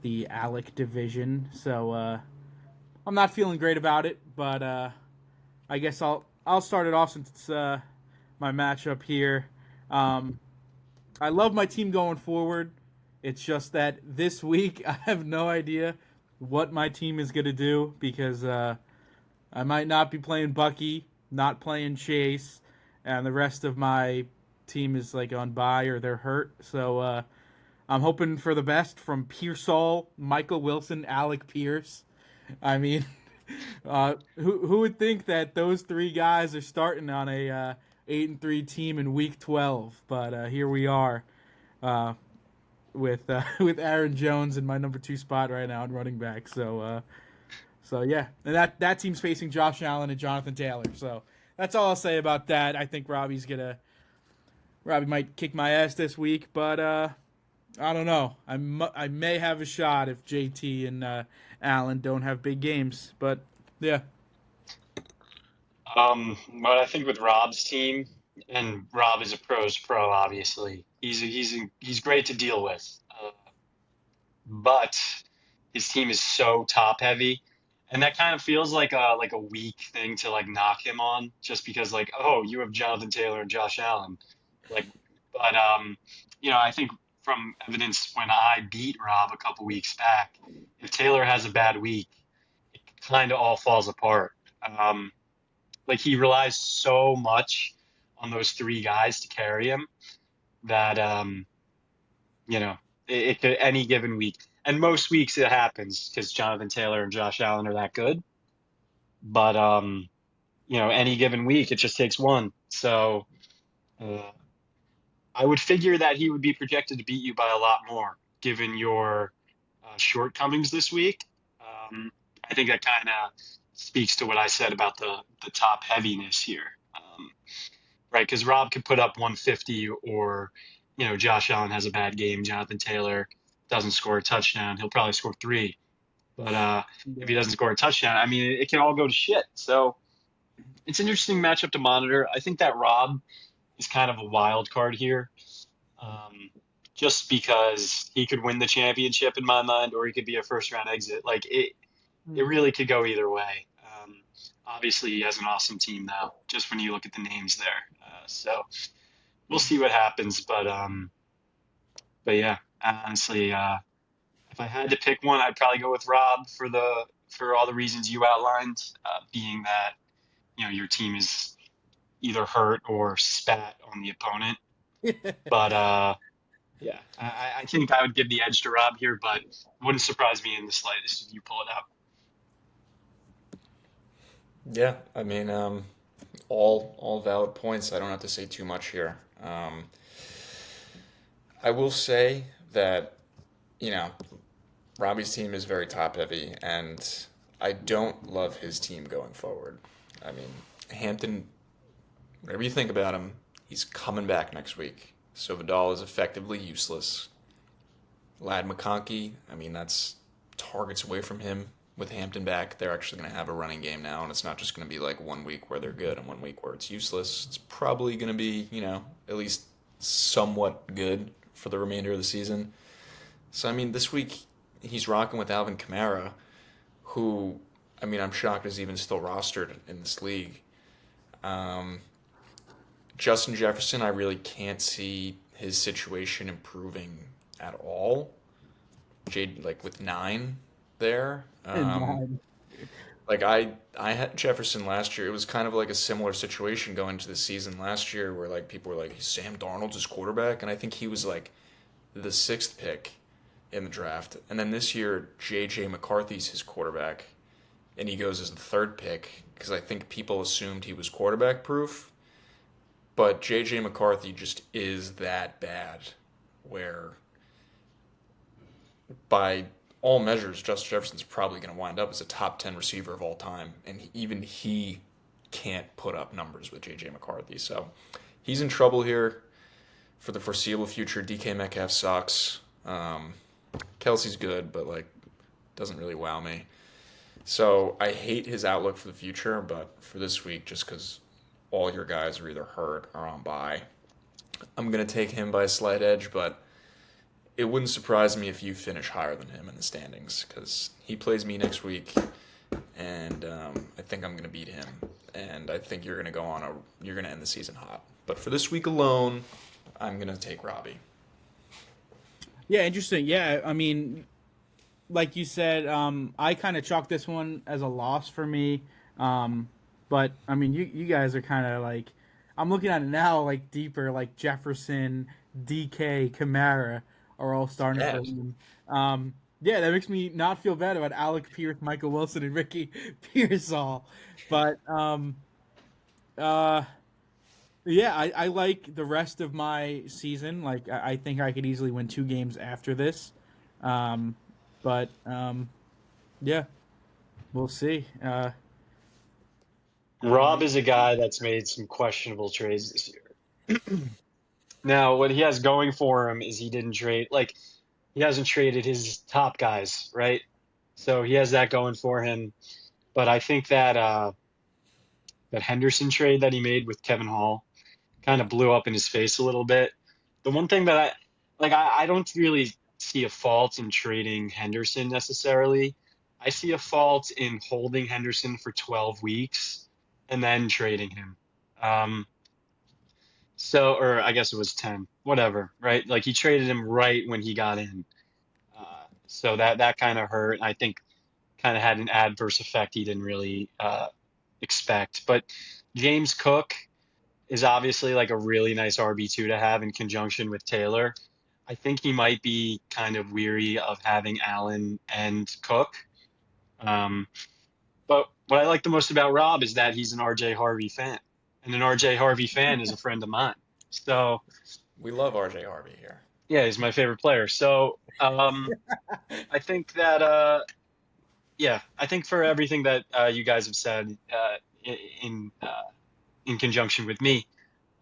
the Alec division. So I'm not feeling great about it, but I guess I'll start it off since it's my matchup here. I love my team going forward. It's just that this week I have no idea what my team is going to do because I might not be playing Bucky, not playing Chase, and the rest of my team is on bye or they're hurt. So I'm hoping for the best from Pearsall, Michael Wilson, Alec Pierce. I mean, who would think that those three guys are starting on a 8-3 team in Week 12? But here we are with Aaron Jones in my number 2 spot right now in running back. So yeah, and that team's facing Josh Allen and Jonathan Taylor. So that's all I'll say about that. I think Robbie might kick my ass this week, but I don't know. I may have a shot if JT and Allen don't have big games, but yeah. But I think with Rob's team, and Rob is a pro's pro, obviously. He's great to deal with. But his team is so top heavy, and that kind of feels like a weak thing to knock him on, just because oh, you have Jonathan Taylor and Josh Allen, like, but I think from evidence when I beat Rob a couple weeks back, if Taylor has a bad week, it kind of all falls apart. He relies so much on those three guys to carry him that it could any given week. And most weeks it happens because Jonathan Taylor and Josh Allen are that good. But any given week it just takes one. So I would figure that he would be projected to beat you by a lot more, given your shortcomings this week. I think that kind of speaks to what I said about the top heaviness here, right? Because Rob could put up 150, or Josh Allen has a bad game, Jonathan Taylor doesn't score a touchdown, he'll probably score 3. But if he doesn't score a touchdown, I mean, it can all go to shit. So it's an interesting matchup to monitor. I think that Rob is kind of a wild card here, just because he could win the championship in my mind, or he could be a first round exit. It really could go either way. Obviously, he has an awesome team now, just when you look at the names there. So we'll see what happens. But yeah, honestly, if I had to pick one, I'd probably go with Rob for all the reasons you outlined, being that your team is either hurt or spat on the opponent. But yeah, I think I would give the edge to Rob here, but it wouldn't surprise me in the slightest if you pull it out. Yeah, I mean, all valid points. I don't have to say too much here. I will say that, Robbie's team is very top heavy, and I don't love his team going forward. I mean, Hampton, whatever you think about him, he's coming back next week. So Vidal is effectively useless. Lad McConkey, I mean, that's targets away from him. With Hampton back, they're actually going to have a running game now, and it's not just going to be 1 week where they're good and 1 week where it's useless. It's probably going to be, at least somewhat good for the remainder of the season. So, I mean, this week he's rocking with Alvin Kamara, who, I mean, I'm shocked is even still rostered in this league. Justin Jefferson, I really can't see his situation improving at all. Jade, with 9 there. I had Jefferson last year. It was kind of a similar situation going into the season last year where people were Sam Darnold's his quarterback, and I think he was the 6th pick in the draft. And then this year, J.J. McCarthy's his quarterback, and he goes as the 3rd pick because I think people assumed he was quarterback proof. But J.J. McCarthy just is that bad, where by all measures, Justin Jefferson's probably going to wind up as a top 10 receiver of all time. And even he can't put up numbers with J.J. McCarthy. So he's in trouble here for the foreseeable future. DK Metcalf sucks. Kelsey's good, but like doesn't really wow me. So I hate his outlook for the future, but for this week, just because all your guys are either hurt or on bye, I'm going to take him by a slight edge, but it wouldn't surprise me if you finish higher than him in the standings, because he plays me next week, and I think I'm going to beat him, and I think you're going to end the season hot. But for this week alone, I'm going to take Robbie. Yeah, interesting. Yeah, I mean, like you said, I kind of chalk this one as a loss for me. But, I mean, you guys are kind of like, I'm looking at it now, like deeper, like Jefferson, DK, Kamara are all starting for him. Yeah, that makes me not feel bad about Alec Pierce, Michael Wilson, and Ricky Pearsall. But, yeah, I like the rest of my season. Like, I think I could easily win 2 games after this. But, yeah, we'll see. Rob is a guy that's made some questionable trades this year. Now, what he has going for him is he hasn't traded his top guys, right? So he has that going for him. But I think that that Henderson trade that he made with Kevin Hall kind of blew up in his face a little bit. The one thing that I don't really see a fault in trading Henderson necessarily. I see a fault in holding Henderson for 12 weeks and then trading him. Or I guess it was 10, whatever, right? Like he traded him right when he got in. So that kind of hurt. I think kind of had an adverse effect he didn't really expect. But James Cook is obviously like a really nice RB2 to have in conjunction with Taylor. I think he might be kind of weary of having Allen and Cook. But what I like the most about Rob is that he's an RJ Harvey fan. And an RJ Harvey fan is a friend of mine. So We love RJ Harvey here. yeah, he's my favorite player. So I think that I think for everything that you guys have said in conjunction with me,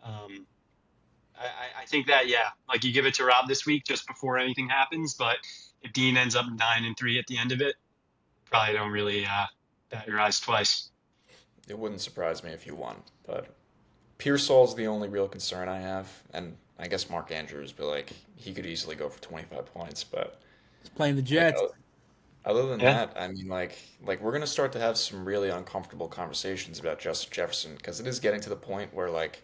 I think that like you give it to Rob this week just before anything happens. But if Dean ends up 9-3 at the end of it, probably don't really bat your eyes twice. It wouldn't surprise me if you won, but Pearsall's the only real concern I have, and I guess Mark Andrews, but like he could easily go for 25 points, but He's playing the Jets. other than Yeah. that, I mean, like we're gonna start to have some really uncomfortable conversations about Justin Jefferson, because it is getting to the point where like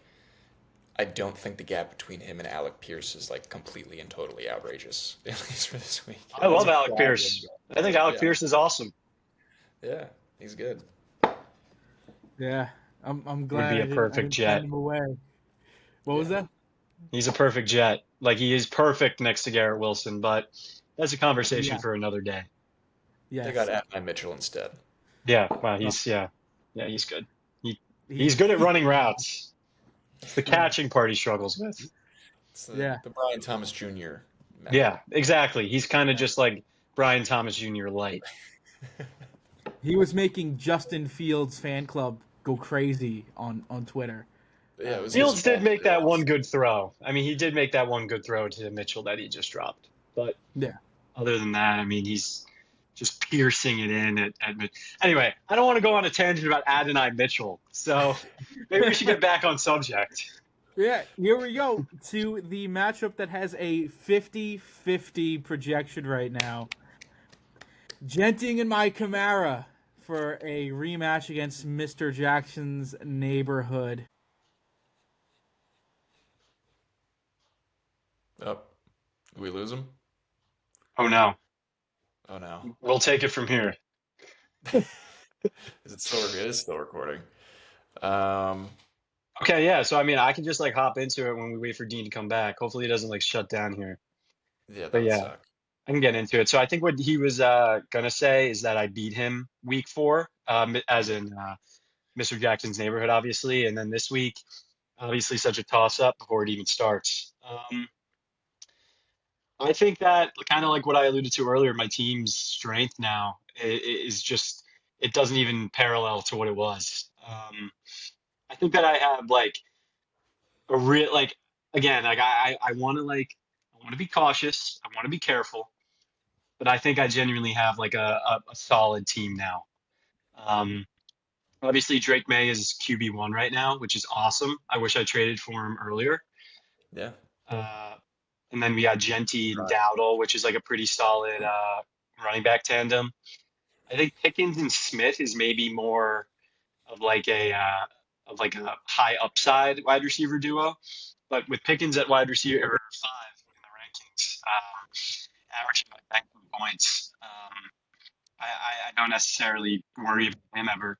I don't think the gap between him and Alec Pierce is like completely and totally outrageous, at least for this week. I love Alec Pierce. I think Alec Pierce is awesome. Yeah, he's good. Yeah, I'm glad be a I didn't perfect Jet. send him away. What was that? He's a perfect Jet. Like he is perfect next to Garrett Wilson, but that's a conversation for another day. Yes. They got Adlai Mitchell instead. Yeah, wow, he's good. He's good at running routes. It's the catching part he struggles with. It's the Brian Thomas Jr. method. Yeah, exactly. He's kind of just like Brian Thomas Jr. light. He was making Justin Fields fan club go crazy on Twitter. Yeah, it was Fields his did fault. make that one good throw. I mean, he did make that one good throw to Mitchell that he just dropped. But Yeah. other than that, I mean, he's just piercing it in at Mitchell. Anyway, I don't want to go on a tangent about Adonai Mitchell. So maybe we should get back on subject. Yeah, here we go to the matchup that has a 50-50 projection right now. Genting and my Kamara for a rematch against Mr. Jackson's neighborhood. Oh, did we lose him? Oh, no. Oh no. We'll take it from here. Is it still? It is still recording. Okay, yeah. So, I mean, I can just, like, hop into it when we wait for Dean to come back. Hopefully he doesn't, like, shut down here. Yeah, that But would yeah. suck. I can get into it. So I think what he was going to say is that I beat him week 4, as in Mr. Jackson's neighborhood, obviously. And then this week, obviously, such a toss up before it even starts. I think that kind of like what I alluded to earlier, my team's strength now is just, it doesn't even parallel to what it was. I think that I have like a real, like, again, like I want to I want to be cautious. I want to be careful, but I think I genuinely have like a solid team now. Um, Obviously, Drake May is QB1 right now, which is awesome. I wish I traded for him earlier. Yeah. Uh, and then we got Genty and Right. Dowdle, which is like a pretty solid running back tandem. I think Pickens and Smith is maybe more of like a high upside wide receiver duo. But with Pickens at wide receiver 5 in the rankings, averaging like 19 points, I don't necessarily worry about him ever.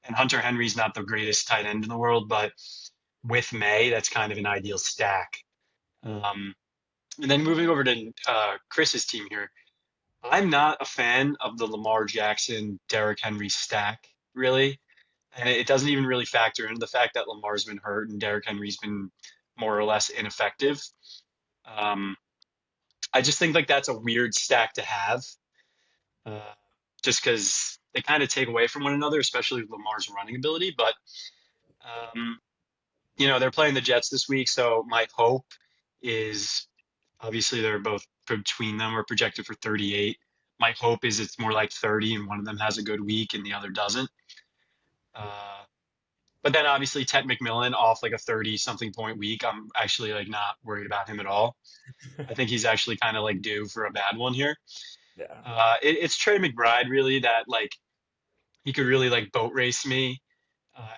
And Hunter Henry's not the greatest tight end in the world, but with May, that's kind of an ideal stack. Um, and then moving over to Chris's team here, I'm not a fan of the Lamar Jackson, Derrick Henry stack, really. And it doesn't even really factor into the fact that Lamar's been hurt and Derrick Henry's been more or less ineffective. Um, I just think like that's a weird stack to have, uh, just because they kind of take away from one another, especially with Lamar's running ability. But um, they're playing the Jets this week, so my hope is obviously they're both between them are projected for 38. My hope is it's more like 30 and one of them has a good week and the other doesn't. Uh, but then obviously Ted McMillan off like a 30 something point week. I'm actually like not worried about him at all. I think he's actually kind of like due for a bad one here. Yeah. It's Trey McBride really that like he could really like boat race me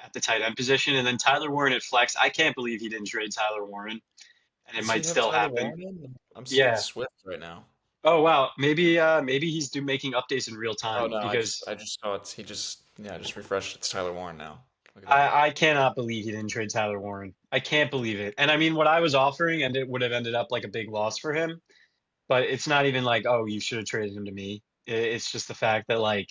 at the tight end position. And then Tyler Warren at flex. I can't believe he didn't trade Tyler Warren, and it Does he might have still Tyler happen. Warren in? I'm seeing Yeah. Swift right now. Oh wow. Maybe he's making updates in real Oh time no, because I just saw it. He just I just refreshed. It's Tyler Warren now. Look at that. I cannot believe he didn't trade Tyler Warren. I can't believe it. And I mean, what I was offering, and it would have ended up like a big loss for him. But it's not even like, oh, you should have traded him to me. It's just the fact that like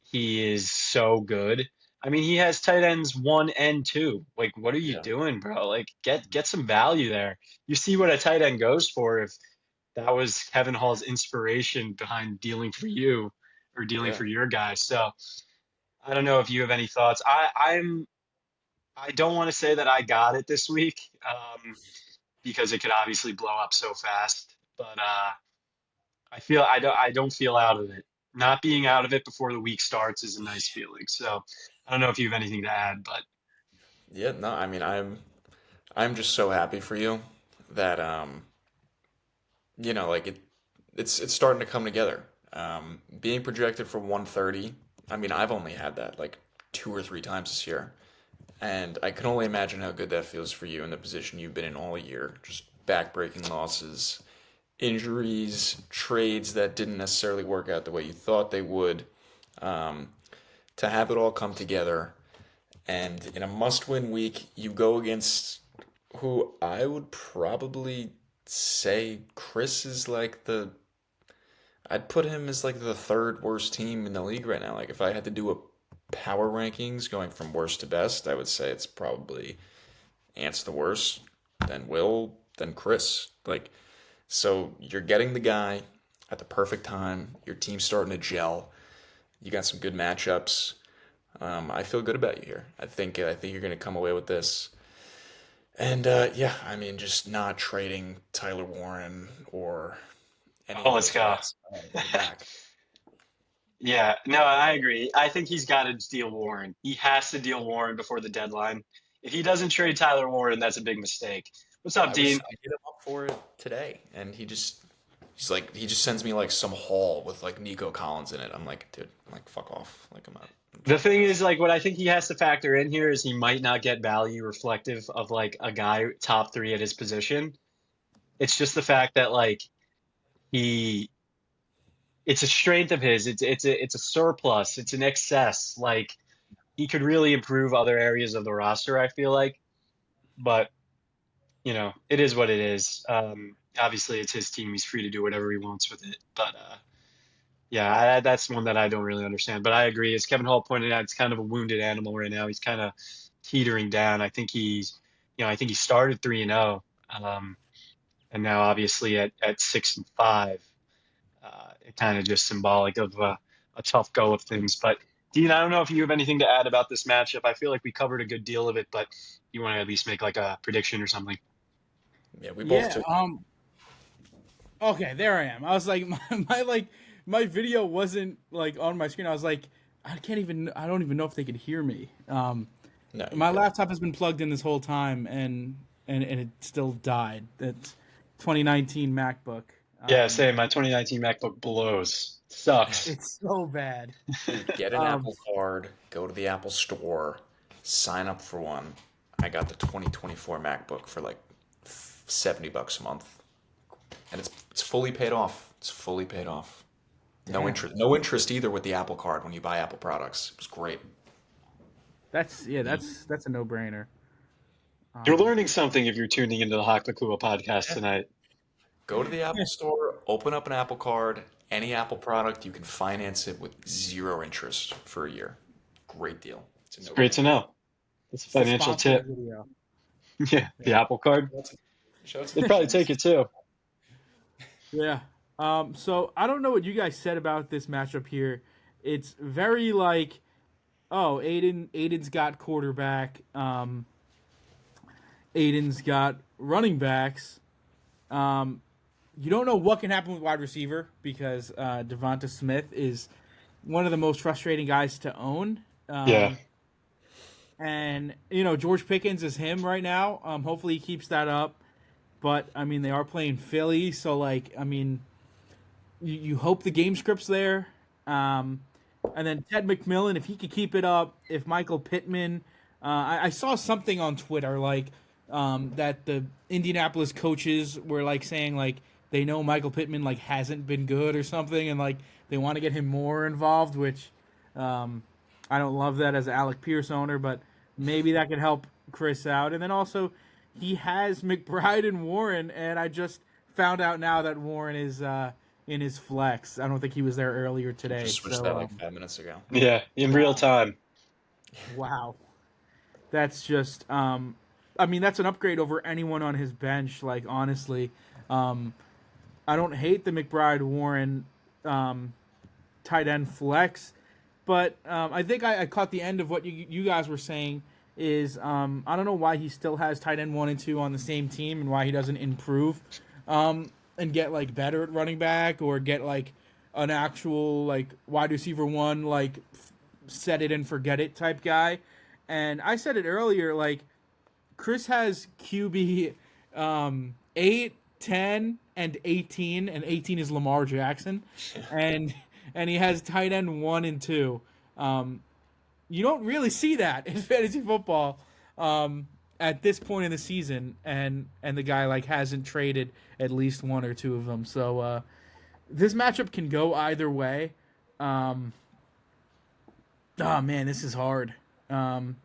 he is so good. I mean, he has tight ends 1 and 2. Like, what are you Yeah. doing, bro? Like, get some value there. You see what a tight end goes for if that was Kevin Hall's inspiration behind dealing for you or dealing Yeah. for your guys. So I don't know if you have any thoughts. I don't want to say that I got it this week, because it could obviously blow up so fast. But I don't feel out of it. Not being out of it before the week starts is a nice feeling. So I don't know if you have anything to add, but Yeah. No, I mean I'm just so happy for you that like it's starting to come together. Being projected for 130. I mean, I've only had that like 2 or 3 times this year. And I can only imagine how good that feels for you in the position you've been in all year. Just back-breaking losses, injuries, trades that didn't necessarily work out the way you thought they would. Um, to have it all come together, and in a must-win week, you go against who I would probably say Chris is like I'd put him as like the third worst team in the league right now. Like if I had to do a power rankings going from worst to best, I would say it's probably Ant's the worst, then Will, then Chris. Like, so you're getting the guy at the perfect time. Your team's starting to gel. You got some good matchups. I feel good about you here. I think you're going to come away with this. And yeah, I mean, just not trading Tyler Warren or any oh, of let's those go. guys back. Yeah, no, I agree. I think he's got to deal Warren. He has to deal Warren before the deadline. If he doesn't trade Tyler Warren, that's a big mistake. What's up, Dean? I hit him up for it today, and he just sends me like some haul with like Nico Collins in it. I'm like, dude, I'm like, fuck off, like I'm out. The thing is, like, what I think he has to factor in here is he might not get value reflective of like a guy top 3 at his position. It's just the fact that like he it's a strength of his. It's a surplus. It's an excess. Like he could really improve other areas of the roster, I feel like. But it is what it is. Obviously, it's his team. He's free to do whatever he wants with it. But Yeah, that's one that I don't really understand. But I agree. As Kevin Hall pointed out, it's kind of a wounded animal right now. He's kind of teetering down. I think he started 3-0, and now obviously at 6-5. It kind of just symbolic of a tough go of things. But Dean, I don't know if you have anything to add about this matchup. I feel like we covered a good deal of it, but you want to at least make like a prediction or something? Yeah, we both Yeah. took. Okay, there I am. I was like, my video wasn't like on my screen. I was like, I don't even know if they could hear me. No, you My could. laptop has been plugged in this whole time, and it still died. It's 2019 MacBook. Yeah, same. My 2019 MacBook blows. Sucks. It's so bad. Dude, get an Um, Apple Card, go to the Apple Store, sign up for one. I got the 2024 MacBook for like $70 a month, and it's fully paid off. It's fully paid off. Damn. No interest either with the Apple Card when you buy Apple products. It was great. that's a no brainer. You're learning something if you're tuning into the Hock Pacua podcast tonight. Go to the Apple Store, open up an Apple Card, any Apple product, you can finance it with zero interest for a year. Great deal. It's a Great to know. It's a It's a financial sponsored tip. video. Yeah, the Apple Card. Shout out to They'd probably take it too. Yeah. So I don't know what you guys said about this matchup here. It's very like, oh, Aidan's got quarterback. Aidan's got running backs. You don't know what can happen with wide receiver because Devonta Smith is one of the most frustrating guys to own. Yeah. And George Pickens is him right now. Hopefully he keeps that up. But I mean, they are playing Philly, so like, I mean, you hope the game script's there. And then Ted McMillan, if he could keep it up, if Michael Pittman, I saw something on Twitter like that the Indianapolis coaches were like saying like they know Michael Pittman like hasn't been good or something, and like they want to get him more involved, which I don't love that as an Alec Pierce owner, but maybe that could help Chris out. And then also he has McBride and Warren, and I just found out now that Warren is in his flex. I don't think he was there earlier today. Just switched So, that like 5 minutes ago. Yeah, in real time. wow. That's just I mean that's an upgrade over anyone on his bench, like honestly. I don't hate the McBride Warren tight end flex, but I think I caught the end of what you guys were saying is I don't know why he still has tight end 1 and 2 on the same team and why he doesn't improve and get like better at running back or get like an actual like wide receiver 1 like set it and forget it type guy. And I said it earlier, like Chris has QB 8, 10, and 18, and 18 is Lamar Jackson, and he has tight end 1 and 2. You don't really see that in fantasy football at this point in the season, and the guy like hasn't traded at least 1 or 2 of them. So this matchup can go either way. Oh man, this is hard. I'm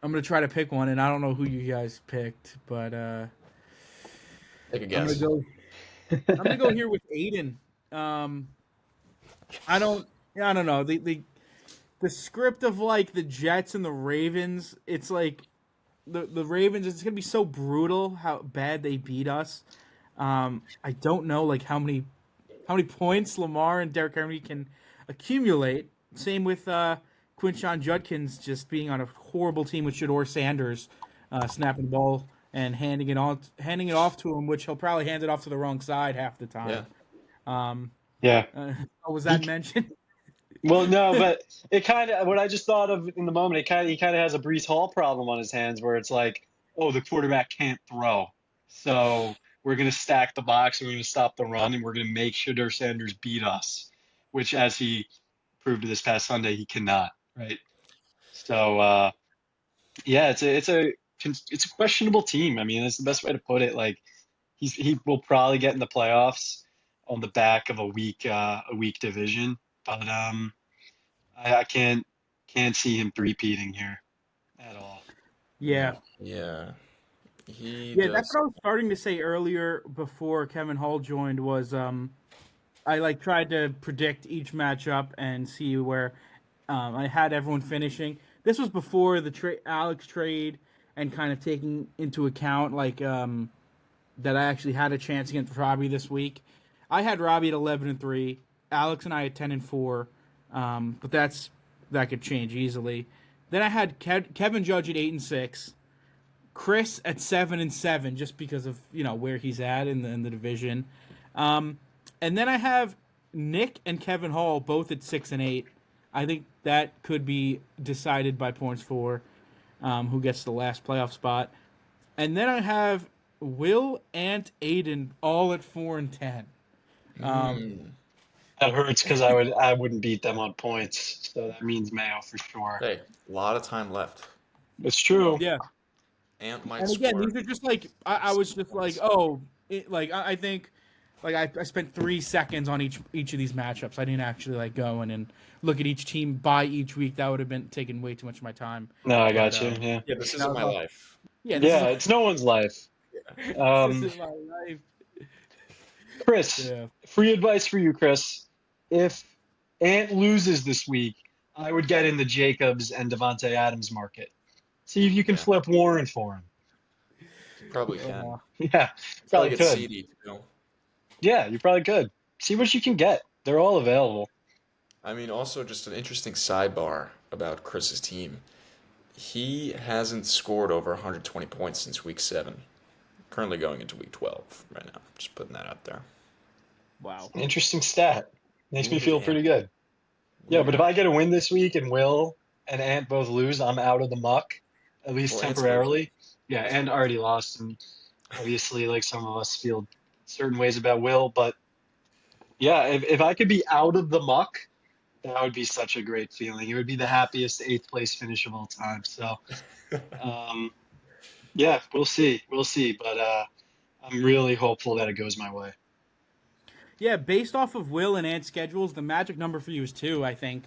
gonna try to pick one, and I don't know who you guys picked, but Take a guess. I'm gonna go here with Aidan. I don't know the script of like the Jets and the Ravens. It's like the Ravens. It's gonna be so brutal how bad they beat us. I don't know like how many points Lamar and Derrick Henry can accumulate. Same with Quinshon Judkins just being on a horrible team with Shador Sanders snapping the ball and handing it off to him, which he'll probably hand it off to the wrong side half the time. Yeah. Was that mentioned? Well, no, but it kind of what I just thought of in the moment. He kind of has a Brees Hall problem on his hands, where it's like, oh, the quarterback can't throw, so we're gonna stack the box, and we're gonna stop the run, and we're gonna make Shador Sanders beat us, which, as he proved this past Sunday, he cannot. Right. So yeah, it's a questionable team. I mean, that's the best way to put it. Like he will probably get in the playoffs on the back of a weak division, but I can't see him three-peating here at all. Yeah. Yeah. He Yeah, does. that's what I was starting to say earlier before Kevin Hall joined was I like tried to predict each matchup and see where I had everyone finishing. This was before the Alex trade and kind of taking into account like that I actually had a chance against Robbie this week. I had Robbie at 11-3, Alex and I at 10-4, but that could change easily. Then I had Kevin Judge at 8-6, Chris at 7-7, just because of where he's at in the division. And then I have Nick and Kevin Hall both at 6-8. I think that could be decided by points for who gets the last playoff spot. And then I have Will and Aidan all at 4-10. That hurts because I wouldn't beat them on points, so that means Mayo for sure. Hey, a lot of time left. It's true. Yeah. Ant might And again, score. these are just like I was just like, I think like I spent 3 seconds on each of these matchups. I didn't actually like go in and look at each team by each week. That would have been taking way too much of my time. No, I got you. Yeah. Yeah, this isn't my life. Yeah, It's no one's life. this is my life. Chris, Yeah. free advice for you, Chris. If Ant loses this week, I would get in the Jacobs and Devontae Adams market. See if you can flip Warren for him. You probably can. Yeah, Probably probably get could. CD too. Yeah, you probably could. See what you can get. They're all available. I mean, also just an interesting sidebar about Chris's team. He hasn't scored over 120 points since week 7. Currently going into week 12 right now. Just putting that out there. Wow. Interesting stat. Makes me feel pretty good. Yeah, but if I get a win this week and Will and Ant both lose, I'm out of the muck, at least temporarily. Yeah, and already lost. And obviously, like some of us feel certain ways about Will. But yeah, if I could be out of the muck, that would be such a great feeling. It would be the happiest 8th place finish of all time. So, yeah, we'll see. We'll see. But I'm really hopeful that it goes my way. Yeah, based off of Will and Ant's schedules, the magic number for you is 2, I think.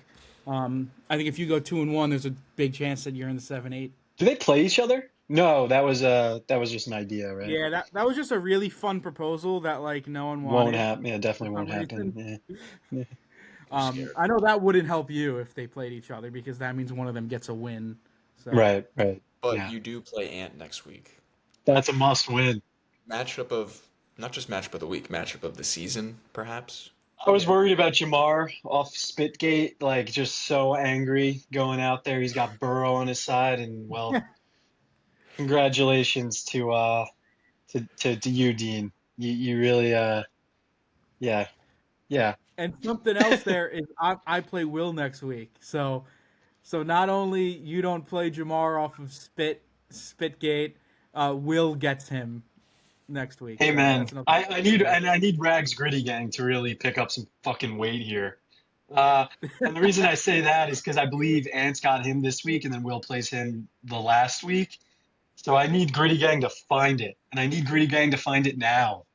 I think if you go 2-1, there's a big chance that you're in the 7-8. Do they play each other? No, that was just an idea, right? Yeah, that was just a really fun proposal that like no one wanted. Won't happen. Yeah, definitely won't happen. Yeah. I know that wouldn't help you if they played each other because that means one of them gets a win. So. Right. But you do play Ant next week. That's a must win. Matchup of, not just matchup of the week, matchup of the season, perhaps? I was worried about Jamar off Spitgate, like just so angry going out there. He's got Burrow on his side, and well, congratulations to you, Dean. You really yeah. And something else there is I play Will next week, so not only you don't play Jamar off of Spitgate, Will gets him next week. Hey So man, that's another- I need Rags Gritty Gang to really pick up some fucking weight here. And the reason I say that is because I believe Ant's got him this week, and then Will plays him the last week. So I need Gritty Gang to find it, and I need Gritty Gang to find it now.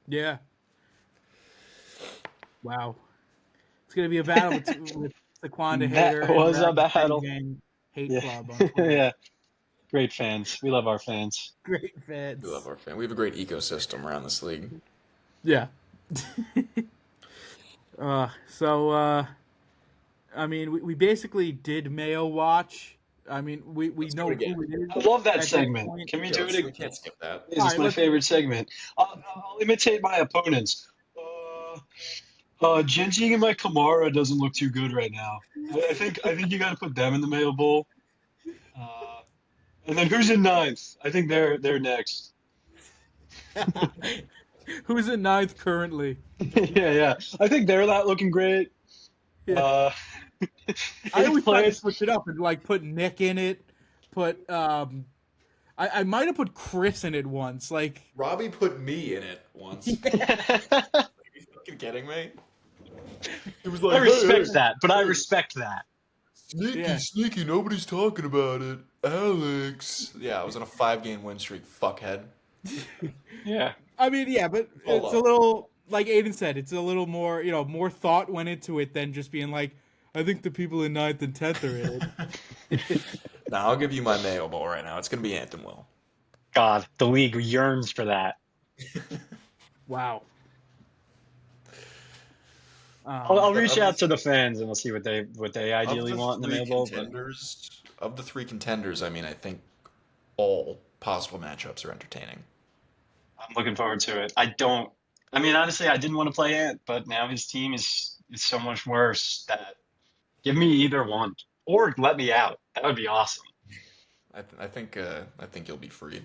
Yeah. Wow. It's gonna be a battle with Saquon Hater. That was a and Rags battle. Gang Hate Yeah. Club. On Twitter. Yeah, great fans. We love our fans. Great fans. We love our fan. We have a great ecosystem around this league. Yeah. I mean, we basically did Mayo Watch. I mean, we know do it again. who it is. I love that at this segment. point. Can we Yeah, do it we again? can't skip that. It's Alright, my let's- favorite segment. I'll imitate my opponents. Genji and my Kamara doesn't look too good right now. I think you got to put them in the Mayo Bowl. And then who's in 9th? I think they're next. Who's in 9th currently? Yeah. I think they're not looking great. Yeah. I always try to players. switch it up and like put Nick in it. I might have put Chris in it once. Like Robbie put me in it once. Are you fucking kidding me? It was I respect that, but I respect that. Sneaky, Yeah. sneaky, nobody's talking about it. Alex. Yeah, I was on a 5-game win streak, fuckhead. Yeah. I mean, yeah, but Hold it's on. a little like Aidan said. It's a little more, more thought went into it than just being like, I think the people in 9th and 10th are in it. Now, I'll give you my Mayo Bowl right now. It's going to be Ant and Will. God, the league yearns for that. Wow. I'll reach Of out to the, the fans and we'll see what they of ideally the want in the three Mayo Bowl. But contenders, I mean, I think all possible matchups are entertaining. I'm looking forward to it. I mean, honestly, I didn't want to play Ant, but now his team is so much worse that give me either one or let me out. That would be awesome. I think you'll be freed.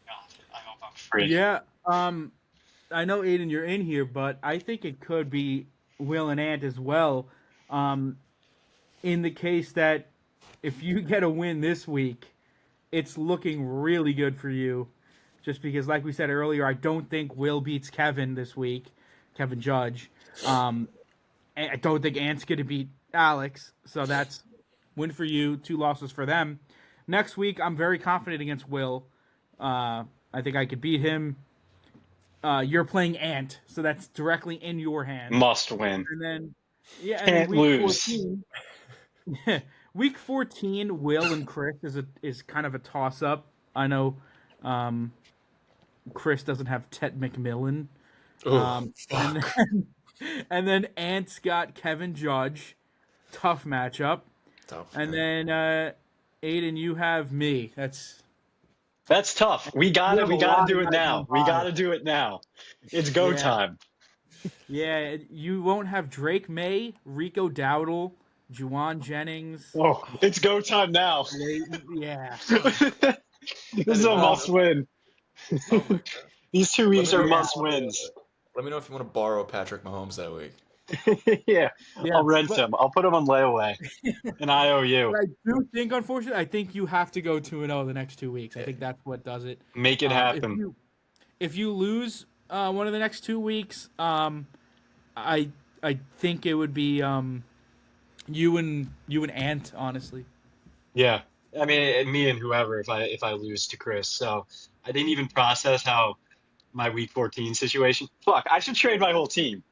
God, I hope I'm free. Yeah. I know Aiden, you're in here, but I think it could be Will and Ant as well. Um, in the case that if you get a win this week, it's looking really good for you. Just because, like we said earlier, I don't think Will beats Kevin this week, Kevin Judge. And I don't think Ant's going to beat Alex. So that's win for you, 2 losses for them. Next week, I'm very confident against Will. I think I could beat him. You're playing Ant, so that's directly in your hands. Must win. And then, yeah, and then Can't week lose. 14, week 14, Will and Chris is kind of a toss up. I know Chris doesn't have Tet McMillan. Fuck. And then Ant's got Kevin Judge. Tough matchup. Tough, And yeah. then Aiden, you have me. That's tough. We You have a gotta lot do of it guys now. on We bye. gotta do it now. It's go Yeah. time. Yeah, you won't have Drake May, Rico Dowdle, Juwan Jennings. Oh, it's go time now. Yeah. This is a must win. Oh my God. These 2 Let weeks me are know must wins. Let me know if you want to borrow Patrick Mahomes that week. Yeah, Yeah, I'll rent but- him. I'll put him on layaway. An IOU. But I do think, unfortunately, I think you have to go 2-0 the next 2 weeks. I think that's what does it. Make it happen. If you lose one of the next 2 weeks, I think it would be you and Ant, honestly. Yeah. I mean, me and whoever if I lose to Chris. So I didn't even process how my week 14 situation. Fuck, I should trade my whole team.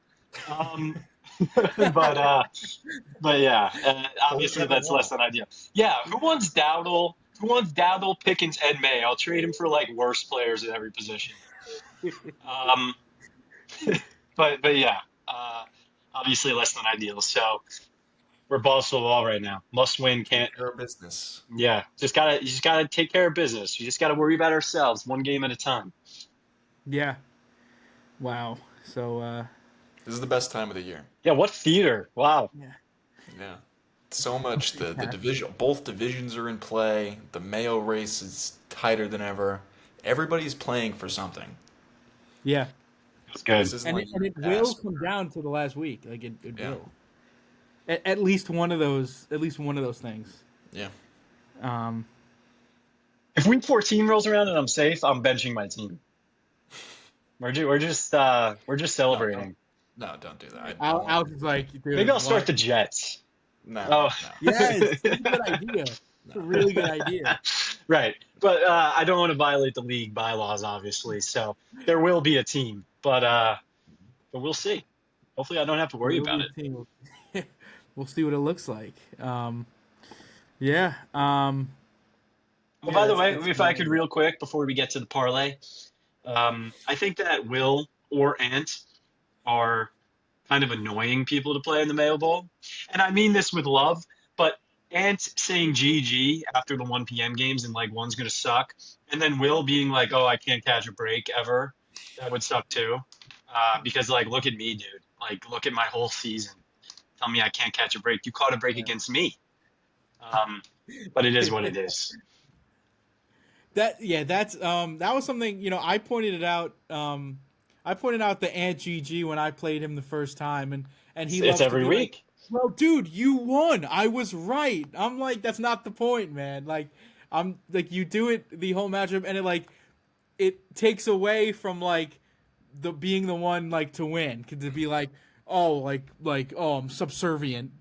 But yeah, obviously that's less than ideal. Yeah, who wants Dowdle? Who wants Dowdle, Pickens, Ed May? I'll trade him for like worse players at every position. But yeah, obviously less than ideal. So we're balls to the wall right now. Must win, can't. Your business. Yeah, you just gotta take care of business. You just gotta worry about ourselves, one game at a time. Yeah. Wow. So This is the best time of the year. Yeah, what theater? Wow. Yeah. So much. The division, both divisions are in play. The Mayo race is tighter than ever. Everybody's playing for something. yeah. It's good. This isn't And like it will come down to the last week. Like it Yeah. will. At least one of those things. Yeah. If week 14 rolls around and I'm safe, I'm benching my team. We're just celebrating. No, don't do that. Alex is like, dude, Maybe I'll start what? the Jets. No. Oh. Yes, that's a good idea. It's a really good idea. Right. But I don't want to violate the league bylaws, obviously. So there will be a team, but we'll see. Hopefully, I don't have to worry about it. We'll see what it looks like. Yeah. Well, by the way, if I could real quick before we get to the parlay, I think that Will or Ant are kind of annoying people to play in the Mayo Bowl. And I mean this with love, but Ant saying GG after the 1 p.m. games and like one's going to suck. And then Will being like, oh, I can't catch a break ever. That would suck too. Because like, look at me, dude. Like, look at my whole season. Tell me I can't catch a break. You caught a break against me. But it is what it is. That's that was something, I pointed it out. I pointed out the Ant GG when I played him the first time, and he It's loves to every be week. like, well, dude, you won. I was right. I'm like, that's not the point, man. Like, I'm like, you do it the whole matchup, and it takes away from like the being the one like to win, to be like, oh, I'm subservient.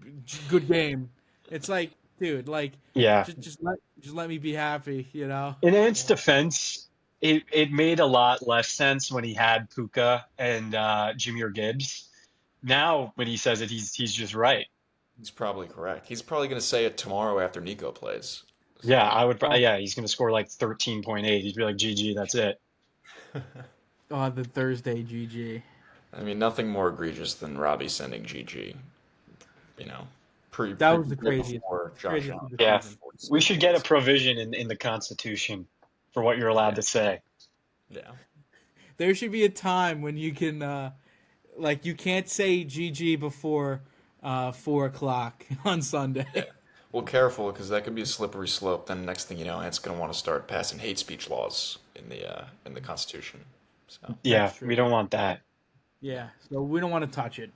Good game. It's like, dude, like, Yeah. just let me be happy, In Ant's defense, it made a lot less sense when he had Puka and Jameer Gibbs. Now, when he says it, he's just right. He's probably correct. He's probably going to say it tomorrow after Nico plays. Yeah, I would. Yeah, he's going to score like 13.8. He'd be like, GG, that's it. Oh, the Thursday GG. I mean, nothing more egregious than Robbie sending GG. You know, That was the right craziest. before Josh Craziest Allen. of the Yeah, season. we should get a provision in the Constitution for what you're allowed to say. Yeah. There should be a time when you can, like, you can't say GG before 4:00 on Sunday. Yeah. Well, careful, because that could be a slippery slope. Then next thing you know, Ant's going to want to start passing hate speech laws in the Constitution. So Yeah, That's true. we don't want that. Yeah, so we don't want to touch it.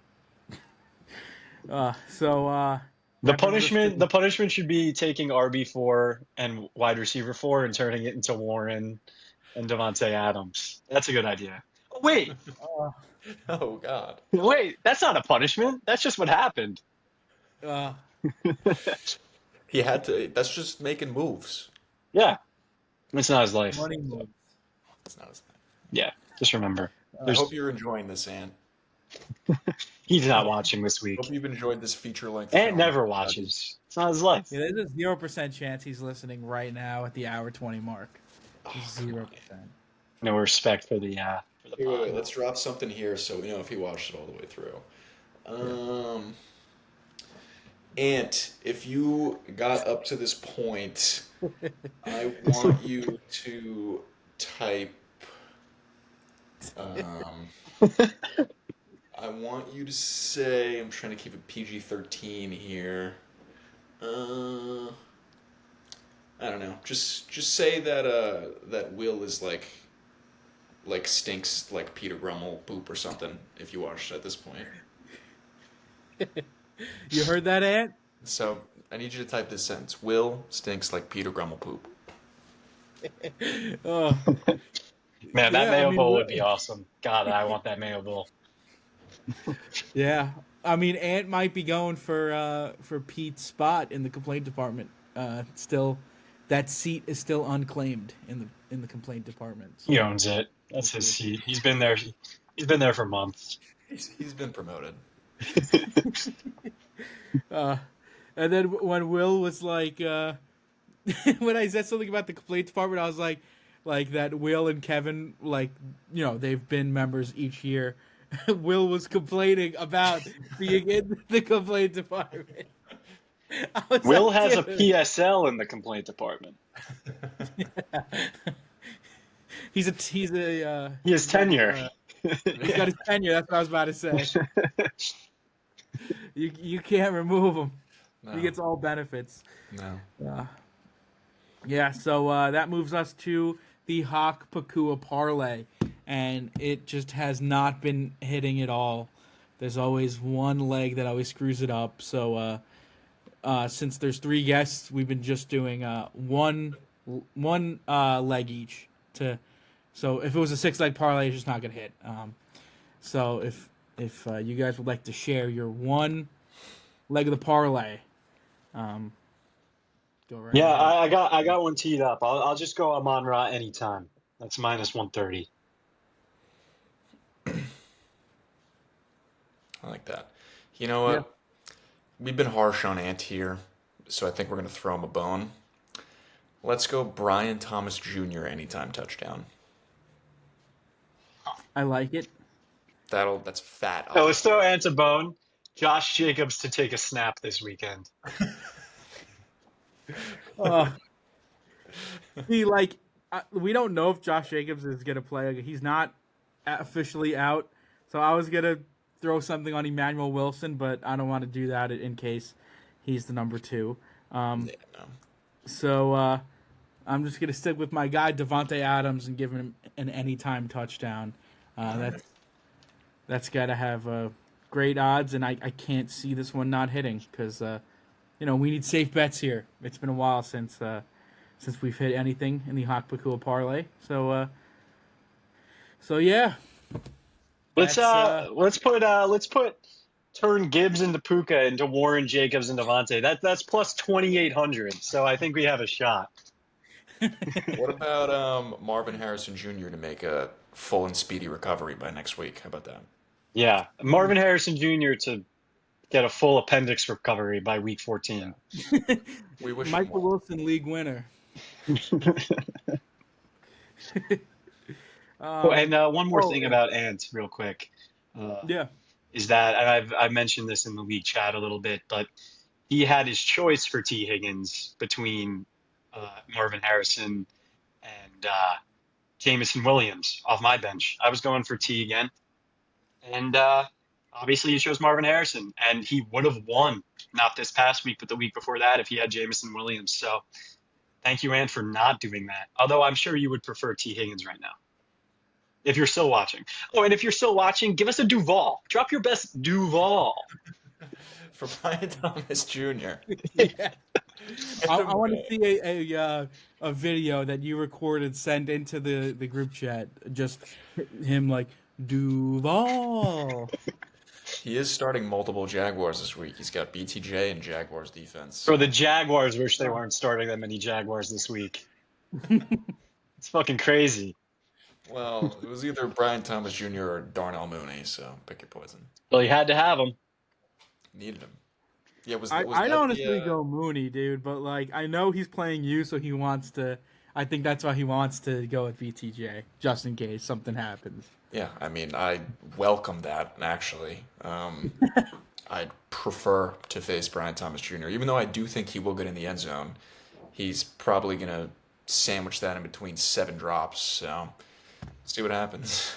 The that brings us to- punishment should be taking RB4 and wide receiver 4 and turning it into Warren and Devontae Adams. That's a good idea. Oh, wait, oh God, wait, that's not a punishment. That's just what happened. uh, he had to. That's just making moves. Yeah, it's not his life. money moves. It's not his thing. Yeah, just remember. I hope you're enjoying this, Ant. He's not watching this week. Hope you've enjoyed this feature-length. Ant film. never watches. It's not his life. Yeah, there's a 0% chance he's listening right now at the hour 20 mark. 0%. No respect for the Here, wait, let's drop something here so we know if he watched it all the way through. Ant, if you got up to this point, I want you to type. I want you to say. I'm trying to keep it PG-13 here. I don't know. Just say that Will is like stinks like Peter Grummel poop or something. If you watched at this point. You heard that, Ant? So I need you to type this sentence. Will stinks like Peter Grummel poop. Oh, Man, that Yeah, I Mayo mean, Bowl what- would be awesome. God, I want that Mayo Bowl. yeah. I mean, Ant might be going for Pete's spot in the complaint department. Still, that seat is still unclaimed in the complaint department. So, He owns it. That's his seat. He's been there. He's been there for months. He's been promoted. and then when Will was like, when I said something about the complaint department, I was like that Will and Kevin, like, they've been members each year. Will was complaining about being in the complaint department. I was Will like, has a "Dude." PSL in the complaint department. He's a He has tenure. he's got his tenure. That's what I was about to say. You can't remove him. No. He gets all benefits. No. Yeah, so that moves us to the Hock Pacua parlay, and it just has not been hitting at all. There's always one leg that always screws it up. So since there's 3 guests, we've been just doing one leg each. So if it was a 6-leg parlay, it's just not gonna hit. So if you guys would like to share your one leg of the parlay, go right Yeah, ahead. I got one teed up. I'll just go Amon Ra anytime. That's minus 130. I like that. You know what? Yeah. We've been harsh on Ant here, so I think we're gonna throw him a bone. Let's go Brian Thomas Jr. anytime touchdown. I like it. That's fat. So let's throw Ant a bone. Josh Jacobs to take a snap this weekend. We don't know if Josh Jacobs is gonna play. He's not officially out, so I was gonna throw something on Emmanuel Wilson, but I don't want to do that in case he's the number 2. Yeah, no. So I'm just gonna stick with my guy Devontae Adams and give him an anytime touchdown. That's gotta have great odds, and I can't see this one not hitting because we need safe bets here. It's been a while since we've hit anything in the Hock Pacua parlay. So yeah. Let's That's, let's put turn Gibbs into Puka into Warren Jacobs and Devontae. That's plus 2,800. So I think we have a shot. What about Marvin Harrison Jr. to make a full and speedy recovery by next week? How about that? Yeah, Marvin Harrison Jr. to get a full appendix recovery by week 14. We wish him Michael well. Wilson, league winner. And one more thing about Ant, real quick. Yeah. Is that, and I've mentioned this in the league chat a little bit, but he had his choice for T. Higgins between Marvin Harrison and Jamison Williams off my bench. I was going for T again, and obviously he chose Marvin Harrison, and he would have won not this past week, but the week before that if he had Jamison Williams. So thank you, Ann, for not doing that. Although I'm sure you would prefer T. Higgins right now. If you're still watching. Oh, and if you're still watching, give us a Duval. Drop your best Duval. For Brian Thomas Jr. Yeah. I want to see a video that you recorded, send into the group chat. Just him like Duval. He is starting multiple Jaguars this week. He's got BTJ and Jaguars defense. So the Jaguars wish they weren't starting that many Jaguars this week. It's fucking crazy. Well, it was either Brian Thomas Jr. or Darnell Mooney, so pick your poison. Well, you had to have them. Needed him. Yeah, I'd honestly go Mooney, dude, but like I know he's playing you, so he wants to. I think that's why he wants to go with BTJ, just in case something happens. Yeah, I mean, I welcome that, actually. I'd prefer to face Brian Thomas Jr., even though I do think he will get in the end zone. He's probably going to sandwich that in between 7 drops, so see what happens.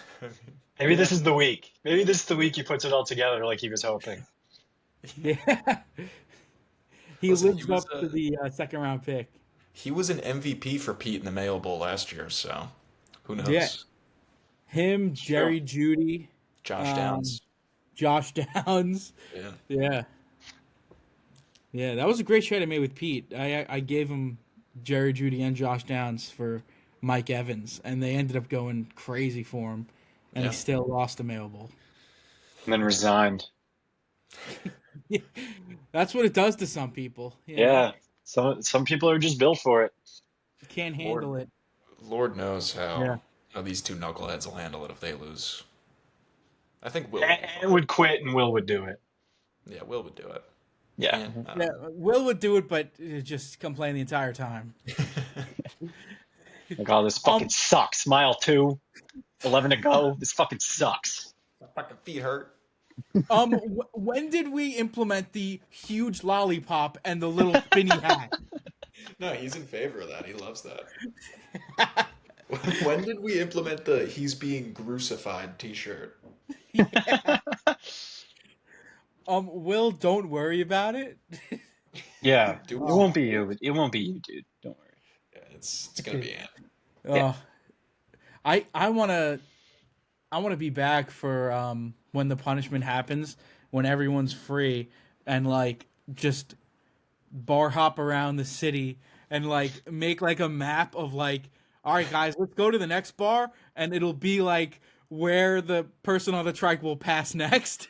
Maybe this is the week. Maybe this is the week he puts it all together like he was hoping. Yeah. He lives up to the second round pick. He was an MVP for Pete in the Mayo Bowl last year, so who knows? Yeah. Him, Jerry Jeudy, Josh Downs. Josh Downs. Yeah. Yeah. Yeah, that was a great trade I made with Pete. I gave him Jerry Jeudy and Josh Downs for Mike Evans, and they ended up going crazy for him, and he still lost the Mayo Bowl. And then resigned. Yeah. That's what it does to some people. Yeah. Some people are just built for it. You can't handle it. Lord knows how these two knuckleheads will handle it if they lose. I think Will would quit and Will would do it. Yeah, Will would do it. Yeah. Will would do it, but just complain the entire time. Like, oh, this fucking sucks. Mile 2, 11 to go. This fucking sucks. My fucking feet hurt. When did we implement the huge lollipop and the little spinny hat? No, he's in favor of that. He loves that. When did we implement the "he's being crucified" T-shirt? Yeah. Will, don't worry about it. Yeah, it won't be you. It won't be you, dude. Don't worry. Yeah, it's gonna be Ant. I wanna be back for when the punishment happens, when everyone's free, and like just bar hop around the city and like make like a map of like, all right guys, let's go to the next bar, and it'll be like where the person on the trike will pass next.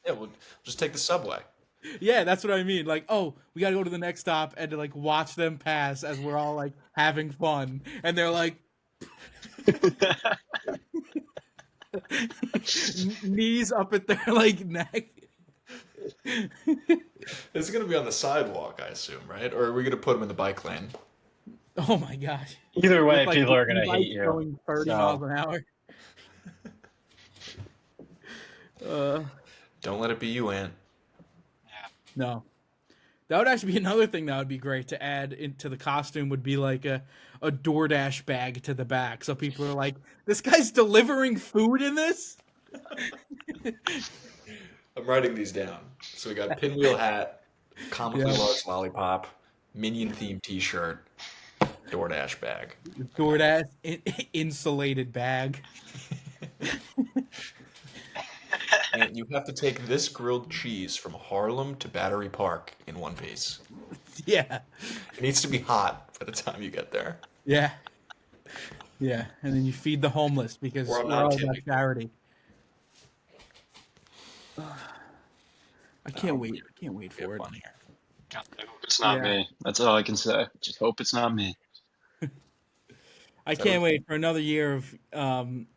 Yeah, we'll just take the subway. Yeah, that's what I mean. Like, oh, we gotta go to the next stop and to like watch them pass as we're all like having fun, and they're like knees up at their like neck. It's gonna be on the sidewalk, I assume, right? Or are we gonna put them in the bike lane? Oh my gosh! Either way, With, people are gonna hate you. Going 30 miles an hour. Don't let it be you, Ant. No, that would actually be another thing that would be great to add into the costume. Would be like a DoorDash bag to the back, so people are like, "This guy's delivering food in this." I'm writing these down. So we got pinwheel hat, comically large lollipop, minion themed T-shirt, DoorDash bag. DoorDash insulated bag. And you have to take this grilled cheese from Harlem to Battery Park in one piece. Yeah. It needs to be hot by the time you get there. Yeah. Yeah, and then you feed the homeless because we're all about charity. I can't wait. I can't wait for it. Fun here. I hope it's not me. That's all I can say. Just hope it's not me. I can't wait for another year of